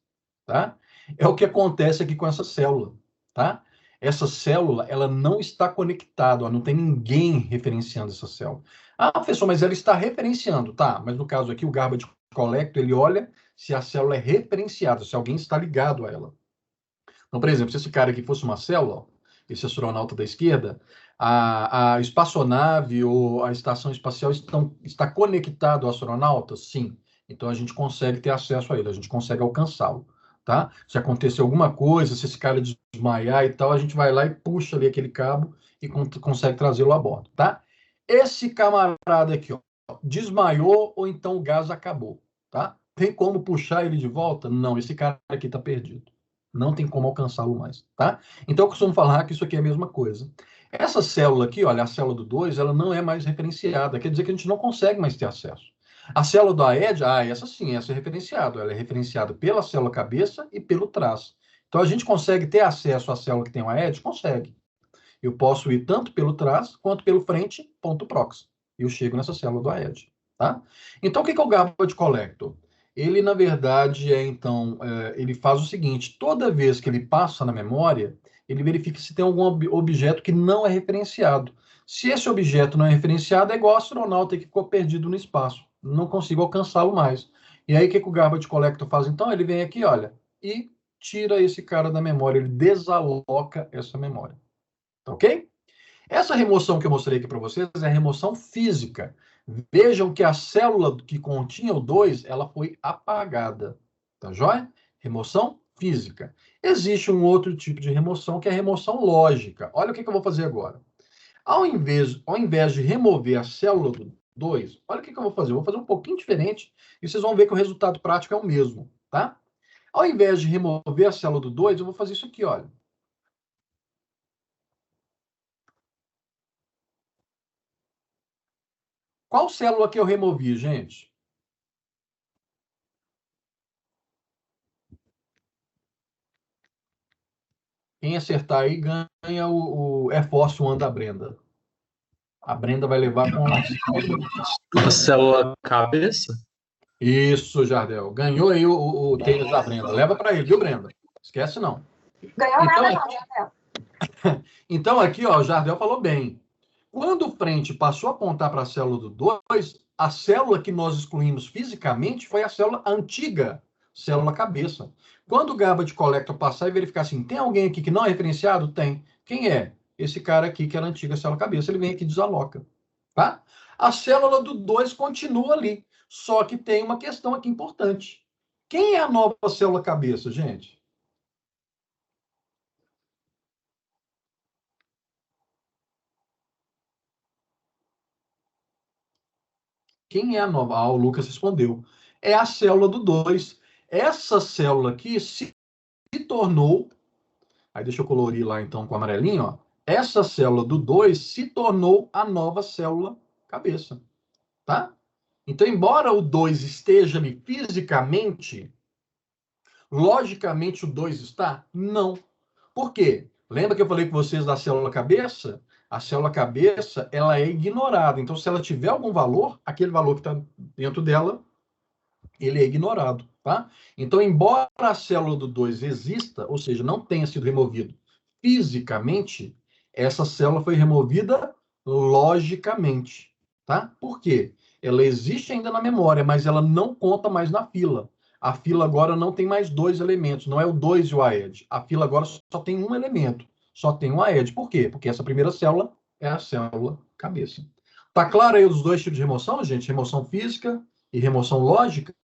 tá? É o que acontece aqui com essa célula, tá? Essa célula, ela não está conectada, ó, não tem ninguém referenciando essa célula. Ah, professor, mas ela está referenciando, tá? Mas no caso aqui, o Garbage Collector, ele olha se a célula é referenciada, se alguém está ligado a ela. Então, por exemplo, se esse cara aqui fosse uma célula, ó, esse astronauta da esquerda, a espaçonave ou a estação espacial está conectado ao astronauta? Sim. Então a gente consegue ter acesso a ele, a gente consegue alcançá-lo, tá? Se acontecer alguma coisa, se esse cara desmaiar e tal, a gente vai lá e puxa ali aquele cabo e consegue trazê-lo a bordo, tá? Esse camarada aqui, ó, desmaiou ou então o gás acabou, tá? Tem como puxar ele de volta? Não, esse cara aqui está perdido. Não tem como alcançá-lo mais, tá? Então eu costumo falar que isso aqui é a mesma coisa. Essa célula aqui, olha, a célula do 2, ela não é mais referenciada, quer dizer que a gente não consegue mais ter acesso. A célula do AED, essa sim, essa é referenciada. Ela é referenciada pela célula cabeça e pelo traço. Então a gente consegue ter acesso à célula que tem o AED? Consegue. Eu posso ir tanto pelo traço quanto pelo frente, ponto prox. E eu chego nessa célula do AED, tá? Então o que é o Garbage Collector? Ele, na verdade, ele faz o seguinte, toda vez que ele passa na memória, ele verifica se tem algum objeto que não é referenciado. Se esse objeto não é referenciado, é igual ao astronauta que ficou perdido no espaço. Não consigo alcançá-lo mais. E aí, o que o Garbage Collector faz, então? Ele vem aqui, olha, e tira esse cara da memória, ele desaloca essa memória. Tá ok? Essa remoção que eu mostrei aqui para vocês é a remoção física. Vejam que a célula que continha o 2, ela foi apagada. Tá joia? Remoção física. Existe um outro tipo de remoção, que é a remoção lógica. Olha o que eu vou fazer agora. Ao invés de remover a célula do 2, olha o que eu vou fazer. Eu vou fazer um pouquinho diferente e vocês vão ver que o resultado prático é o mesmo, tá? Ao invés de remover a célula do 2, eu vou fazer isso aqui, olha. Qual célula que eu removi, gente? Quem acertar aí ganha o Air Force One da Brenda. A Brenda vai levar com a célula cabeça? Isso, Jardel. Ganhou aí o tênis da Brenda. Leva para ele, viu, Brenda? Esquece não. Ganhou então, nada não, Jardel. Então aqui, ó, o Jardel falou bem. Quando o frente passou a apontar para a célula do 2, a célula que nós excluímos fisicamente foi a célula antiga, célula cabeça. Quando o garbage collector passar e verificar assim, tem alguém aqui que não é referenciado? Tem. Quem é? Esse cara aqui, que era a antiga célula cabeça. Ele vem aqui e desaloca. Tá? A célula do 2 continua ali. Só que tem uma questão aqui importante. Quem é a nova célula cabeça, gente? Quem é a nova? Ah, o Lucas respondeu. É a célula do 2. Essa célula aqui se tornou... Aí deixa eu colorir lá, então, com amarelinho. Ó. Essa célula do 2 se tornou a nova célula cabeça. Tá? Então, embora o 2 esteja ali fisicamente, logicamente o 2 está? Não. Por quê? Lembra que eu falei com vocês da célula cabeça? A célula cabeça, ela é ignorada. Então, se ela tiver algum valor, aquele valor que está dentro dela, ele é ignorado, tá? Então, embora a célula do 2 exista, ou seja, não tenha sido removido fisicamente, essa célula foi removida logicamente, tá? Por quê? Ela existe ainda na memória, mas ela não conta mais na fila. A fila agora não tem mais 2 elementos, não é o 2 e o AED. A fila agora só tem um elemento, só tem um AED. Por quê? Porque essa primeira célula é a célula cabeça. Tá claro aí os dois tipos de remoção, gente? Remoção física e remoção lógica?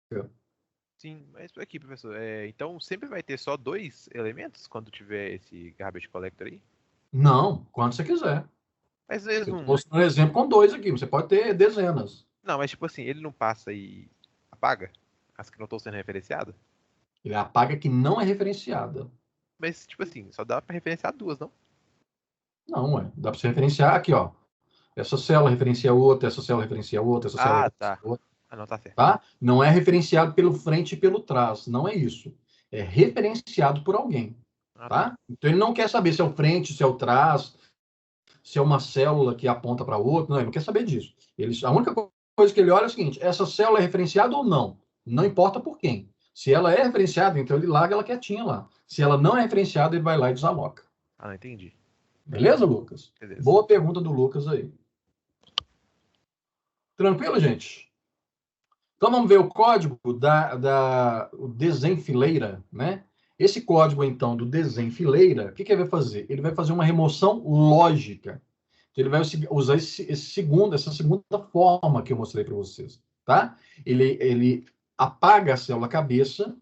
Sim, mas aqui, professor, então sempre vai ter só 2 elementos quando tiver esse garbage collector aí? Não, quando você quiser. Mas eles Eu não... estou mostrando um exemplo com 2 aqui, você pode ter dezenas. Não, mas tipo assim, ele não passa e apaga as que não estão sendo referenciadas? Ele apaga que não é referenciada. Mas, tipo assim, só dá pra referenciar 2, não? Não, dá para você referenciar aqui, ó. Essa célula referencia outra, essa célula referencia outra, essa célula tá. referencia outra. Ah, não, tá certo. Tá? Não é referenciado pelo frente e pelo trás, não é isso. É referenciado por alguém. Tá? Então ele não quer saber se é o frente, se é o trás, se é uma célula que aponta para outra, não, ele não quer saber disso. A única coisa que ele olha é o seguinte, essa célula é referenciada ou não? Não importa por quem. Se ela é referenciada, então ele larga ela quietinha lá. Se ela não é referenciada, ele vai lá e desaloca. Ah, entendi. Beleza, Lucas? Beleza. Boa pergunta do Lucas aí. Tranquilo, gente? Então vamos ver o código o desenfileira, né? Esse código, então, do desenfileira, o que ele vai fazer? Ele vai fazer uma remoção lógica. Então, ele vai usar essa segunda forma que eu mostrei para vocês, tá? Ele apaga a célula cabeça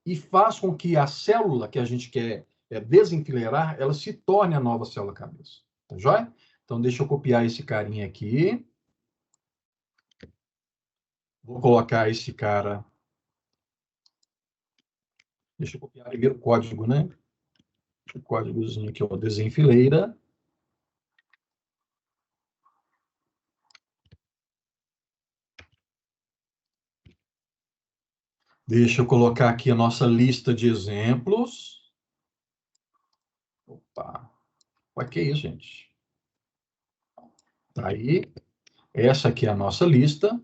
e faz com que a célula que a gente quer desenfileirar, ela se torne a nova célula cabeça. Tá joia? Então, deixa eu copiar esse carinha aqui. Vou colocar esse cara... Deixa eu copiar primeiro o código, né? O códigozinho aqui, ó, desenfileira. Deixa eu colocar aqui a nossa lista de exemplos. Opa! O que é isso, gente? Tá aí. Essa aqui é a nossa lista.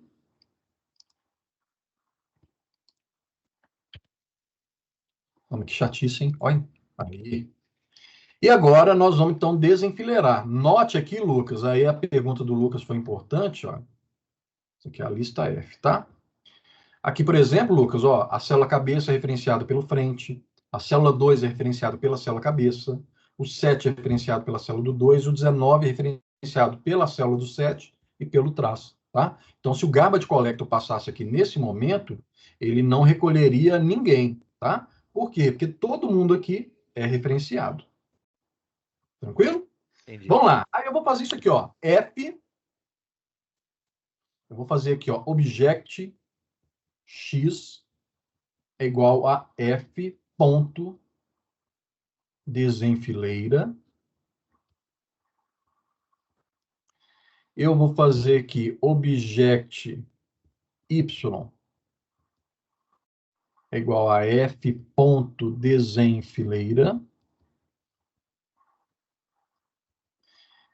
Olha que chatice, hein? Olha. Aí. E agora nós vamos, então, desenfileirar. Note aqui, Lucas, aí a pergunta do Lucas foi importante, ó. Essa aqui é a lista F, tá? Aqui, por exemplo, Lucas, ó, a célula cabeça é referenciada pelo frente, a célula 2 é referenciada pela célula cabeça, o 7 é referenciado pela célula do 2, o 19 é referenciado pela célula do 7 e pelo traço, tá? Então, se o garbage collector passasse aqui nesse momento, ele não recolheria ninguém, tá? Por quê? Porque todo mundo aqui é referenciado. Tranquilo? Entendi. Vamos lá. Aí eu vou fazer isso aqui, ó. F. Eu vou fazer aqui, ó. Object X é igual a F ponto desenfileira. Eu vou fazer aqui Object Y é igual a F ponto desenfileira.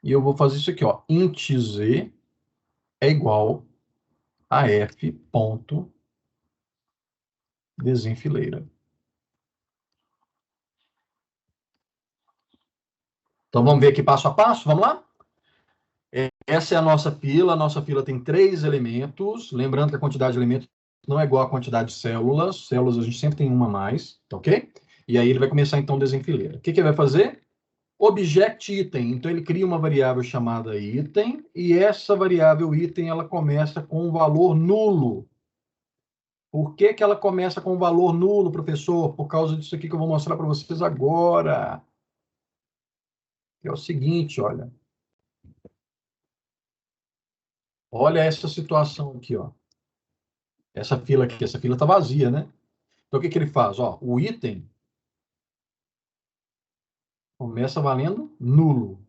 E eu vou fazer isso aqui, ó. Int Z é igual a F ponto desenfileira. Então, vamos ver aqui passo a passo, vamos lá? Essa é a nossa fila tem 3 elementos, lembrando que a quantidade de elementos não é igual à quantidade de células a gente sempre tem uma a mais, tá ok? E aí ele vai começar, então, desenfileira. O que ele vai fazer? Object item, então ele cria uma variável chamada item, e essa variável item, ela começa com um valor nulo. Por que ela começa com um valor nulo, professor? Por causa disso aqui que eu vou mostrar para vocês agora. É o seguinte, olha. Olha essa situação aqui, ó. Essa fila aqui, essa fila está vazia, né? Então, o que ele faz? Ó, o item começa valendo nulo.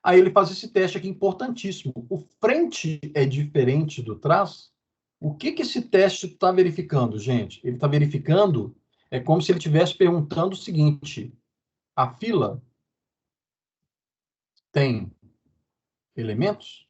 Aí ele faz esse teste aqui importantíssimo. O frente é diferente do trás? O que esse teste está verificando, gente? Ele está verificando, é como se ele estivesse perguntando o seguinte: a fila tem elementos?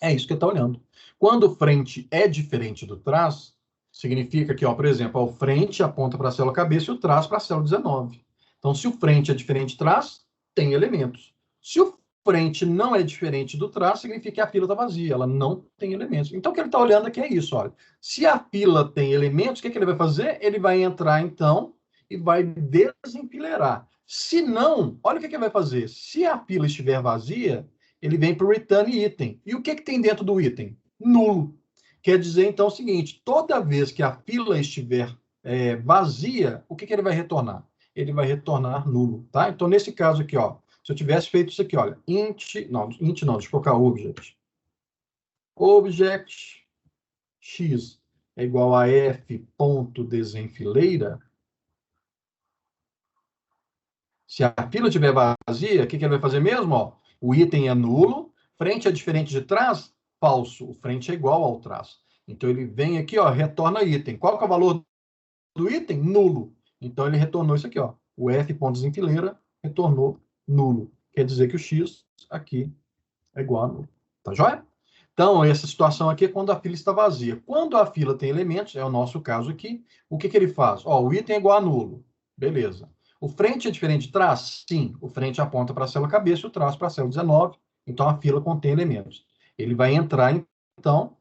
É isso que ele está olhando. Quando o frente é diferente do trás, significa que, ó, por exemplo, o frente aponta para a célula cabeça e o trás para a célula 19. Então, se o frente é diferente do trás, tem elementos. Se o frente não é diferente do trás, significa que a fila está vazia, ela não tem elementos. Então, o que ele está olhando aqui é isso, olha. Se a fila tem elementos, o que ele vai fazer? Ele vai entrar, então, e vai desempileirar. Se não, olha o que ele vai fazer. Se a fila estiver vazia, ele vem para o return item. E o que tem dentro do item? Nulo. Quer dizer, então, o seguinte, toda vez que a fila estiver vazia, o que ele vai retornar? Ele vai retornar nulo, tá? Então, nesse caso aqui, ó, se eu tivesse feito isso aqui, olha, int não, deixa eu colocar object. Object x é igual a f ponto desenfileira. Se a fila estiver vazia, o que ele vai fazer mesmo? Ó, o item é nulo, frente é diferente de trás, falso. O frente é igual ao trás. Então, ele vem aqui, ó, retorna item. Qual que é o valor do item? Nulo. Então, ele retornou isso aqui, ó. O f ponto desenfileira retornou nulo. Quer dizer que o x aqui é igual a nulo. Tá joia? Então, essa situação aqui é quando a fila está vazia. Quando a fila tem elementos, é o nosso caso aqui, o que ele faz? Ó, o item é igual a nulo. Beleza. O frente é diferente de trás? Sim. O frente aponta para a célula cabeça e o traço para a célula 19. Então, a fila contém elementos. Ele vai entrar, então,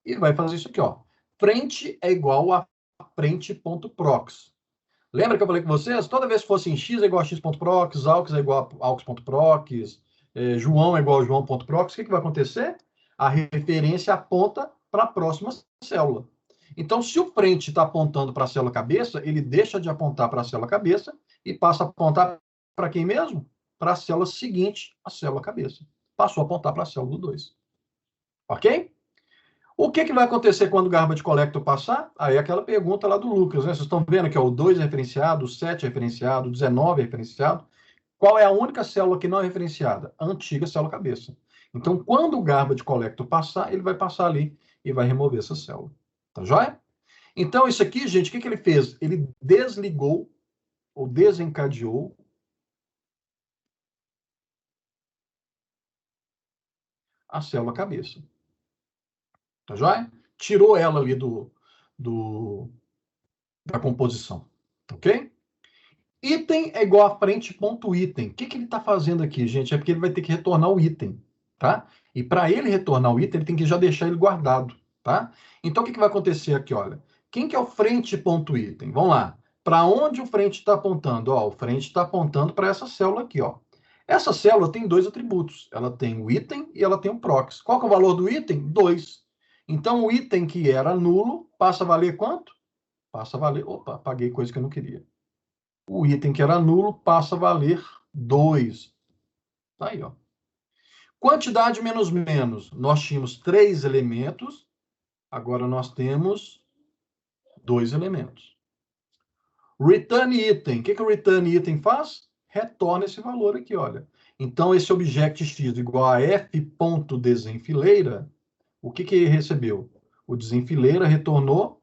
e vai fazer isso aqui, ó. Frente é igual a frente.prox. Lembra que eu falei com vocês? Toda vez que fosse em x é igual a x.prox, aux é igual a aux.prox, João é igual a joão.prox, o que vai acontecer? A referência aponta para a próxima célula. Então, se o frente está apontando para a célula cabeça, ele deixa de apontar para a célula cabeça e passa a apontar para quem mesmo? Para a célula seguinte, a célula cabeça. Passou a apontar para a célula do 2. Ok? O que vai acontecer quando o garbage collector passar? Aí é aquela pergunta lá do Lucas, né? Vocês estão vendo que é o 2 é referenciado, o 7 é referenciado, o 19 é referenciado. Qual é a única célula que não é referenciada? A antiga célula cabeça. Então, quando o garbage collector passar, ele vai passar ali e vai remover essa célula. Tá joia? Então, isso aqui, gente, o que ele fez? Ele desligou ou desencadeou a célula cabeça. Tá joia? Tirou ela ali da composição. Ok? Item é igual a frente.item. O que ele está fazendo aqui, gente? É porque ele vai ter que retornar o item. Tá? E para ele retornar o item, ele tem que já deixar ele guardado. Tá? Então, o que vai acontecer aqui? Olha, quem que é o frente.item? Vamos lá. para onde o frente está apontando? Ó, o frente está apontando para essa célula aqui, ó. Essa célula tem dois atributos. Ela tem o item e ela tem o prox. Qual que é o valor do item? 2. Então, o item que era nulo passa a valer quanto? Passa a valer... Opa, apaguei coisa que eu não queria. O item que era nulo passa a valer 2. Tá aí, ó. Quantidade menos menos. Nós tínhamos 3 elementos. Agora nós temos 2 elementos. Return item. O que o return item faz? Retorna esse valor aqui, olha. Então, esse objeto x igual a f.desenfileira, o que ele recebeu? O desenfileira retornou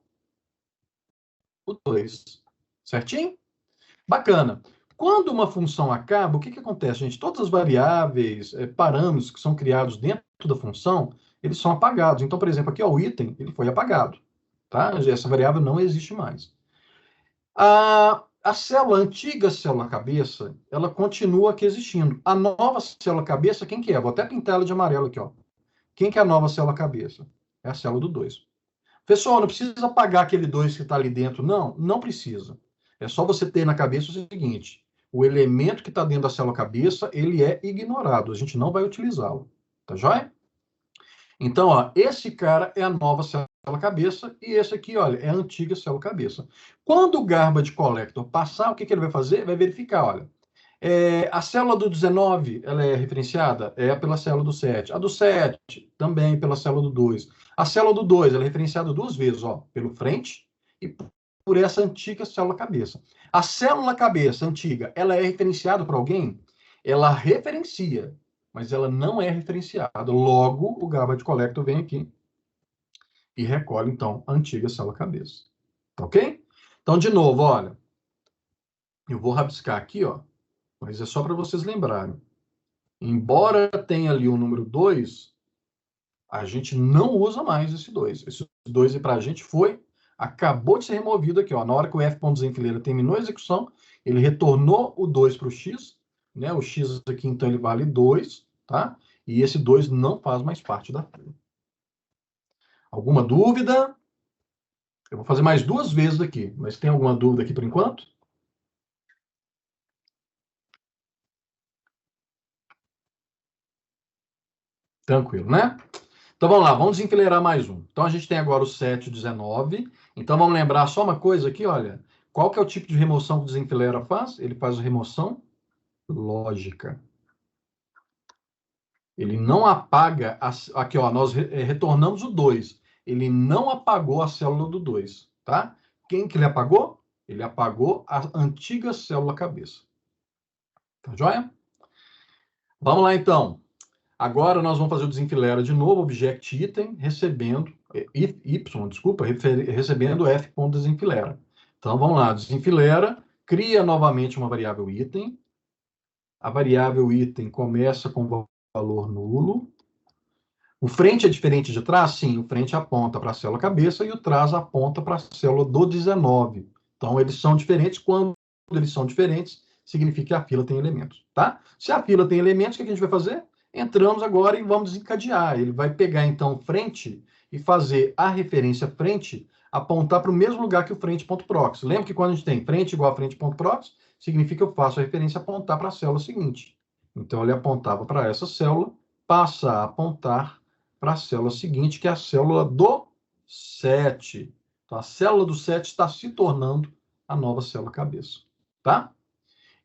o 2. Certinho? Bacana. Quando uma função acaba, o que acontece, gente? Todas as variáveis, parâmetros que são criados dentro da função, eles são apagados. Então, por exemplo, aqui ó, o item, ele foi apagado. Tá? Essa variável não existe mais. A antiga célula cabeça, ela continua aqui existindo. A nova célula cabeça, quem que é? Vou até pintar ela de amarelo aqui, ó. Quem que é a nova célula cabeça? É a célula do 2. Pessoal, não precisa apagar aquele 2 que está ali dentro, não. Não precisa. É só você ter na cabeça o seguinte, o elemento que está dentro da célula cabeça, ele é ignorado. A gente não vai utilizá-lo. Tá joia? Então, ó, esse cara é a nova célula cabeça e esse aqui, olha, é a antiga célula cabeça. Quando o garbage collector passar, o que ele vai fazer? Vai verificar, olha. A célula do 19, ela é referenciada? É pela célula do 7. A do 7, também pela célula do 2. A célula do 2, ela é referenciada 2 vezes, ó, pelo frente e por essa antiga célula cabeça. A célula cabeça antiga, ela é referenciada por alguém? Ela referencia, mas ela não é referenciada. Logo, o garbage collector vem aqui e recolhe, então, a antiga célula cabeça. Tá ok? Então, de novo, olha. Eu vou rabiscar aqui, ó. Mas é só para vocês lembrarem. Embora tenha ali o número 2, a gente não usa mais esse 2. Esse 2 para a gente acabou de ser removido aqui, ó. Na hora que o f.desenfileira terminou a execução, ele retornou o 2 para o x, né? O x aqui, então, ele vale 2, tá? E esse 2 não faz mais parte da fila. Alguma dúvida? Eu vou fazer mais 2 vezes aqui, mas tem alguma dúvida aqui por enquanto? Tranquilo, né? Então, vamos lá, vamos desenfileirar mais um. Então, a gente tem agora o 7 e o 19. Então, vamos lembrar só uma coisa aqui, olha. Qual que é o tipo de remoção que o desenfileira faz? Ele faz a remoção lógica. Ele não apaga... Aqui, ó, nós retornamos o 2. Ele não apagou a célula do 2, tá? Quem que ele apagou? Ele apagou a antiga célula cabeça. Tá joia? Vamos lá, então. Agora nós vamos fazer o desenfileira de novo, object item, recebendo recebendo f.desenfileira. Então vamos lá, desenfileira, cria novamente uma variável item. A variável item começa com valor nulo. O frente é diferente de trás? Sim, o frente aponta para a célula cabeça e o trás aponta para a célula do 19. Então eles são diferentes. Quando eles são diferentes, significa que a fila tem elementos, tá? Se a fila tem elementos, o que a gente vai fazer? Entramos agora e vamos desencadear. Ele vai pegar, então, frente e fazer a referência frente apontar para o mesmo lugar que o frente.prox. Lembra que quando a gente tem frente igual a frente.prox, significa que eu faço a referência apontar para a célula seguinte. Então, ele apontava para essa célula, passa a apontar para a célula seguinte, que é a célula do 7. Então, a célula do 7 está se tornando a nova célula cabeça. Tá?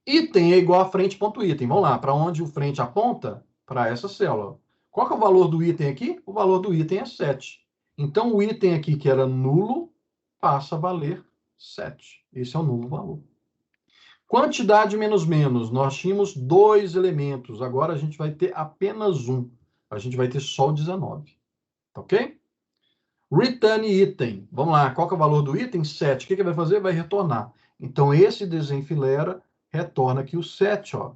Item é igual a frente.item. Vamos lá, para onde o frente aponta? Para essa célula. Qual que é o valor do item aqui? O valor do item é 7. Então, o item aqui, que era nulo, passa a valer 7. Esse é o nulo valor. Quantidade menos menos. Nós tínhamos 2 elementos. Agora, a gente vai ter apenas um. A gente vai ter só o 19. Ok? Return item. Vamos lá. Qual que é o valor do item? 7. O que ele vai fazer? Vai retornar. Então, esse desenfileira retorna aqui o 7, ó,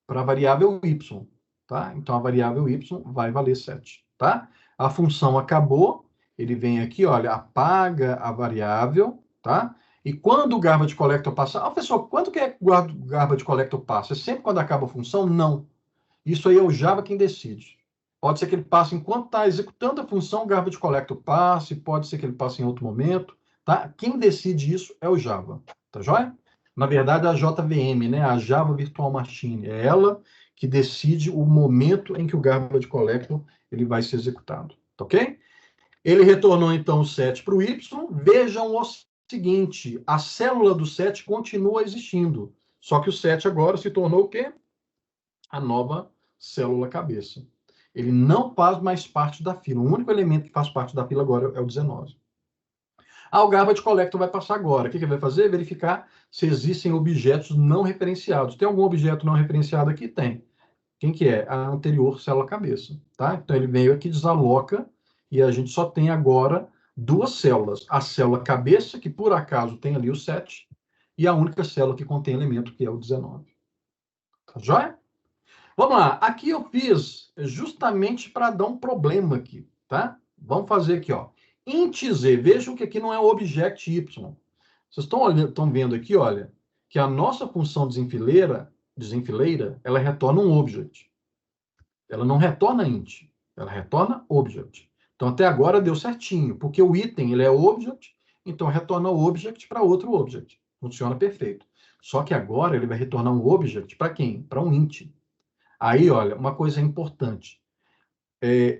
para a variável y. Tá? Então, a variável y vai valer 7. Tá? A função acabou, ele vem aqui, olha, apaga a variável, tá? E quando o garbage collector passa... pessoal, quanto que o garbage collector passa? É sempre quando acaba a função? Não. Isso aí é o Java quem decide. Pode ser que ele passe enquanto está executando a função, o garbage collector passe, pode ser que ele passe em outro momento, tá? Quem decide isso é o Java, tá joia? Na verdade, a JVM, né? A Java Virtual Machine, é ela que decide o momento em que o Garbage Collector ele vai ser executado, tá ok? Ele retornou, então, o set para o Y. Vejam o seguinte, a célula do set continua existindo, só que o set agora se tornou o quê? A nova célula cabeça. Ele não faz mais parte da fila. O único elemento que faz parte da fila agora é o 19. O Garbage Collector vai passar agora. O que ele vai fazer? Verificar se existem objetos não referenciados. Tem algum objeto não referenciado aqui? Tem. Quem que é? A anterior célula cabeça. Tá? Então, ele veio aqui, desaloca, e a gente só tem agora duas células. A célula cabeça, que por acaso tem ali o 7, e a única célula que contém elemento, que é o 19. Tá joia? Vamos lá. Aqui eu fiz justamente para dar um problema aqui, tá? Vamos fazer aqui, ó. Int z. Vejam que aqui não é o object y. Vocês estão vendo aqui, olha, que a nossa função desenfileira, ela retorna um object. Ela não retorna int, ela retorna object. Então, até agora deu certinho, porque o item ele é object, então retorna o object para outro object. Funciona perfeito. Só que agora ele vai retornar um object para quem? Para um int. Aí, olha, uma coisa importante.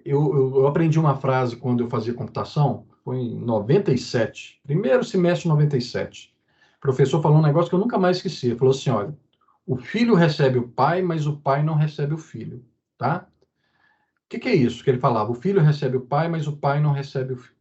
Eu aprendi uma frase quando eu fazia computação, foi em 97, primeiro semestre de 97. O professor falou um negócio que eu nunca mais esqueci. Ele falou assim, olha, o filho recebe o pai, mas o pai não recebe o filho, tá? O que é isso que ele falava? O filho recebe o pai, mas o pai não recebe o filho.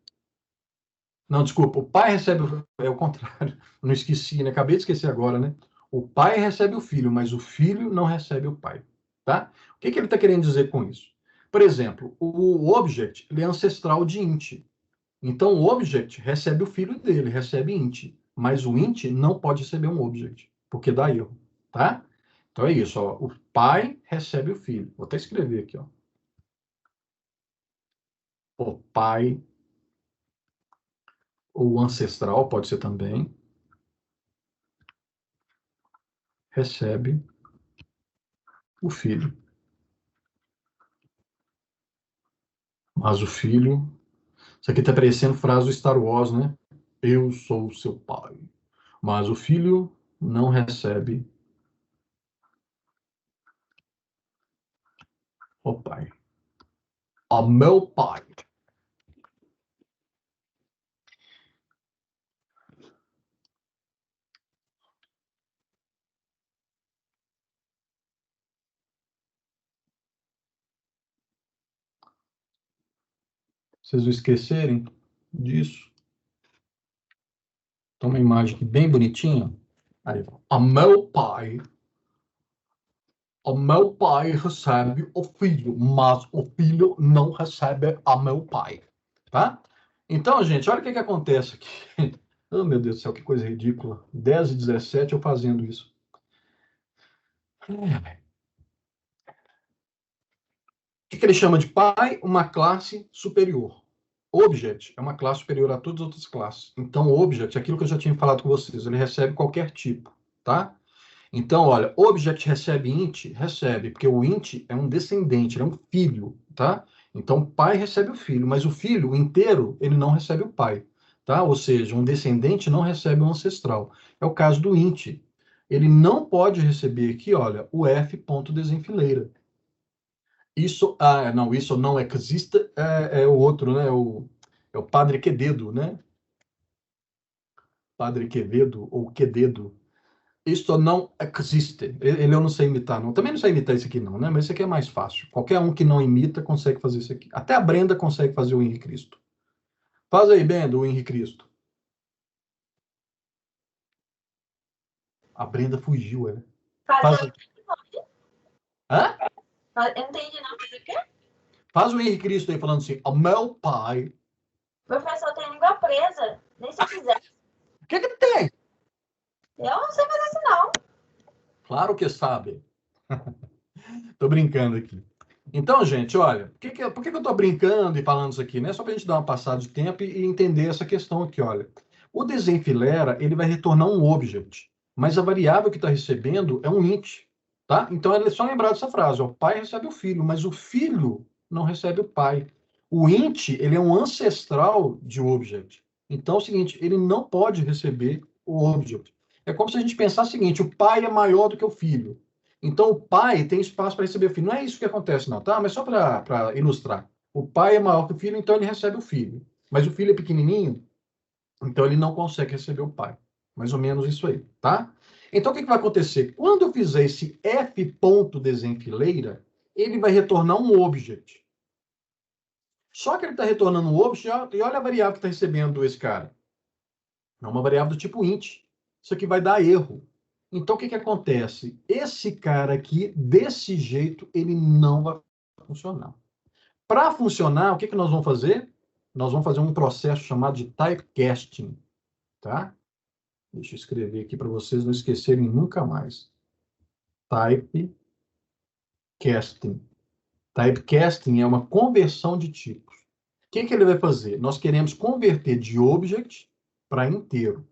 Não, desculpa, o pai recebe o... É o contrário, não esqueci, né? Acabei de esquecer agora, né? O pai recebe o filho, mas o filho não recebe o pai, tá? O que ele está querendo dizer com isso? Por exemplo, o object ele é ancestral de int. Então, o object recebe o filho dele, recebe int. Mas o int não pode receber um object, porque dá erro, tá? Então, é isso, ó. O pai recebe o filho. Vou até escrever aqui, ó. O pai, ou ancestral, pode ser também, recebe o filho. Mas o filho... Isso aqui está parecendo frase do Star Wars, né? Eu sou seu pai. Mas o filho não recebe o pai. O meu pai. Vocês não esquecerem disso. Então, uma imagem aqui bem bonitinha. Aí, o meu pai recebe o filho, mas o filho não recebe o meu pai. Tá? Então, gente, olha o que acontece aqui. Oh, meu Deus do céu, que coisa ridícula. 10 e 17 eu fazendo isso. O que ele chama de pai? Uma classe superior. Object é uma classe superior a todas as outras classes. Então, object é aquilo que eu já tinha falado com vocês. Ele recebe qualquer tipo, tá? Então, olha, object recebe int? Recebe, porque o int é um descendente, ele é um filho, tá? Então, o pai recebe o filho, mas o filho inteiro, ele não recebe o pai, tá? Ou seja, um descendente não recebe o ancestral. É o caso do int. Ele não pode receber aqui, olha, o f.desenfileira. Isso, não, isso não existe, é o outro, né? É o Padre Quevedo, né? Padre Quevedo ou Quevedo. Isso não existe. Ele eu não sei imitar, não. Também não sei imitar isso aqui, não, né? Mas isso aqui é mais fácil. Qualquer um que não imita consegue fazer isso aqui. Até a Brenda consegue fazer o Henrique Cristo. Faz aí, Brenda, o Henrique Cristo. A Brenda fugiu, né? Faz... Hã? Eu não entendi, não. Fazer o quê? Faz o Henrique Cristo aí falando assim, o meu pai... Professor, tem língua presa. Nem se quiser. O que tem? Eu não sei fazer isso, não. Claro que sabe. Tô brincando aqui. Então, gente, olha, por que eu tô brincando e falando isso aqui, né? Só pra gente dar uma passada de tempo e entender essa questão aqui, olha. O desenfilera, ele vai retornar um object, mas a variável que está recebendo é um int, tá? Então, é só lembrar dessa frase, ó, o pai recebe o filho, mas o filho não recebe o pai. O int, ele é um ancestral de object. Então, é o seguinte, ele não pode receber o object. É como se a gente pensasse o seguinte, o pai é maior do que o filho. Então, o pai tem espaço para receber o filho. Não é isso que acontece, não, tá? Mas só para ilustrar. O pai é maior que o filho, então ele recebe o filho. Mas o filho é pequenininho, então ele não consegue receber o pai. Mais ou menos isso aí, tá? Então, o que vai acontecer? Quando eu fizer esse f ponto desenfileira, ele vai retornar um object. Só que ele está retornando um object, e olha a variável que está recebendo esse cara. É uma variável do tipo int. Isso aqui vai dar erro. Então, o que acontece? Esse cara aqui, desse jeito, ele não vai funcionar. Para funcionar, o que nós vamos fazer? Nós vamos fazer um processo chamado de typecasting. Tá? Deixa eu escrever aqui para vocês não esquecerem nunca mais. Typecasting. Typecasting é uma conversão de tipos. O que ele vai fazer? Nós queremos converter de object para inteiro.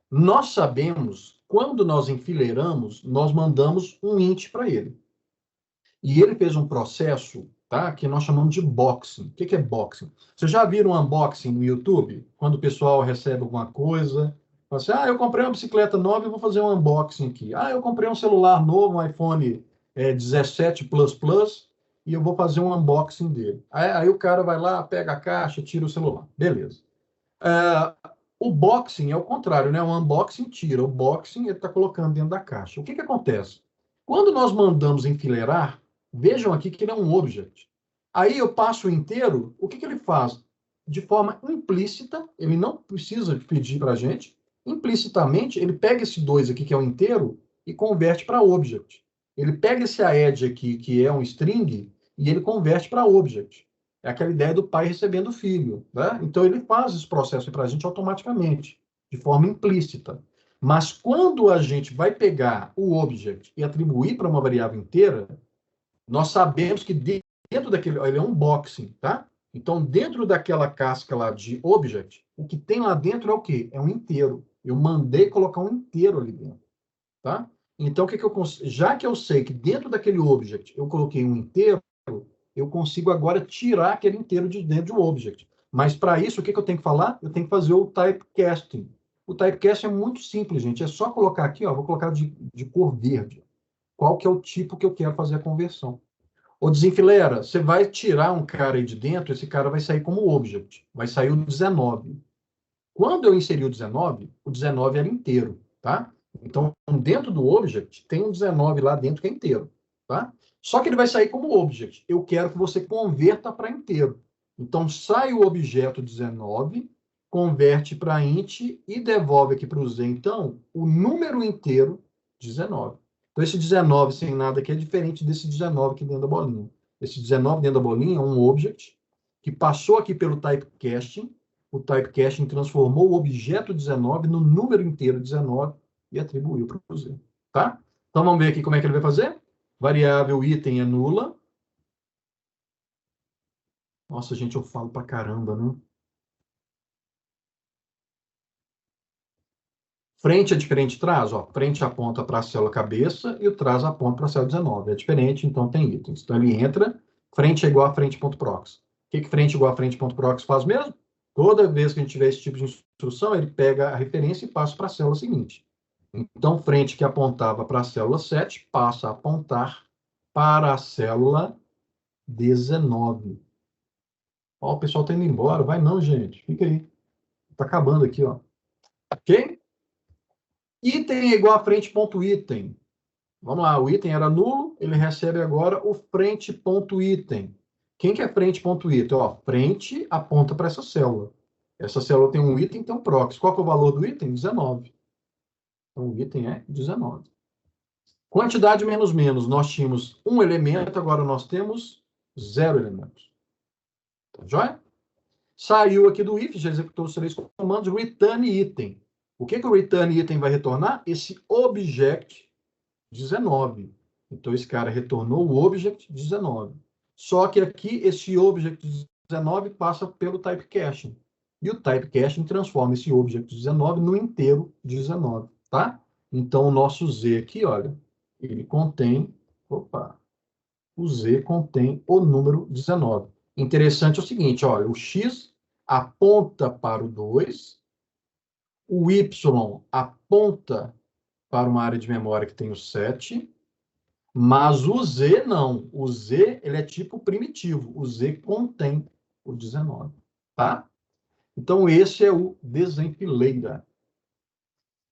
Nós sabemos, quando nós enfileiramos, nós mandamos um int para ele. E ele fez um processo, tá, que nós chamamos de boxing. O que é boxing? Vocês já viram um unboxing no YouTube? Quando o pessoal recebe alguma coisa, fala assim, eu comprei uma bicicleta nova e vou fazer um unboxing aqui. Eu comprei um celular novo, um iPhone 17 Plus Plus, e eu vou fazer um unboxing dele. Aí o cara vai lá, pega a caixa, tira o celular. Beleza. O boxing é o contrário, né? O unboxing tira. O boxing ele está colocando dentro da caixa. O que acontece? Quando nós mandamos enfileirar, vejam aqui que ele é um object. Aí eu passo o inteiro, o que ele faz? De forma implícita, ele não precisa pedir para a gente, implicitamente, ele pega esse 2 aqui, que é o inteiro, e converte para object. Ele pega esse add aqui, que é um string, e ele converte para object. É aquela ideia do pai recebendo o filho. Né? Então, ele faz esse processo para a gente automaticamente, de forma implícita. Mas quando a gente vai pegar o object e atribuir para uma variável inteira, nós sabemos que dentro daquele... Ele é um boxing, tá? Então, dentro daquela casca lá de object, o que tem lá dentro é o quê? É um inteiro. Eu mandei colocar um inteiro ali dentro, tá? Então, já que eu sei que dentro daquele object eu coloquei um inteiro, eu consigo agora tirar aquele inteiro de dentro do object. Mas, para isso, o que eu tenho que falar? Eu tenho que fazer o typecasting. O typecasting é muito simples, gente. É só colocar aqui, vou colocar de cor verde. Qual que é o tipo que eu quero fazer a conversão? Ô, desenfileira, você vai tirar um cara aí de dentro, esse cara vai sair como object. Vai sair o 19. Quando eu inseri o 19 era inteiro, tá? Então, dentro do object, tem um 19 lá dentro que é inteiro, tá? Só que ele vai sair como object. Eu quero que você converta para inteiro. Então, sai o objeto 19, converte para int e devolve aqui para o Z, então, o número inteiro 19. Então, esse 19 sem nada aqui é diferente desse 19 aqui dentro da bolinha. Esse 19 dentro da bolinha é um object que passou aqui pelo typecasting. O typecasting transformou o objeto 19 no número inteiro 19 e atribuiu para o Z. Tá? Então, vamos ver aqui como é que ele vai fazer. Variável item é nula. Nossa, gente, eu falo pra caramba, né? Frente é diferente de trás? Frente aponta para a célula cabeça e o trás aponta para a célula 19. É diferente, então tem itens. Então, ele entra, frente é igual a frente.prox. O que frente igual a frente.prox faz mesmo? Toda vez que a gente tiver esse tipo de instrução, ele pega a referência e passa para a célula seguinte. Então, frente que apontava para a célula 7, passa a apontar para a célula 19. O pessoal está indo embora. Vai não, gente. Fica aí. Está acabando aqui, Ok? Item é igual a frente.item. Vamos lá, o item era nulo, ele recebe agora o frente.item. Quem que é frente.item? Frente aponta para essa célula. Essa célula tem um item, tem um proxy. Qual que é o valor do item? 19. Então, o item é 19. Quantidade menos menos. Nós tínhamos um elemento, agora nós temos 0 elementos. Tá joia? Saiu aqui do if, já executou os 3 comandos, return item. O que o return item vai retornar? Esse object 19. Então, esse cara retornou o object 19. Só que aqui, esse object 19 passa pelo typecasting. E o typecasting transforma esse object 19 no inteiro 19, tá? Então, o nosso Z aqui, olha, ele contém... o Z contém o número 19. Interessante é o seguinte, olha, o X aponta para o 2 O Y aponta para uma área de memória que tem o 7, mas o Z não. O Z ele é tipo primitivo. O Z contém o 19, tá? Então, esse é o desenfileira.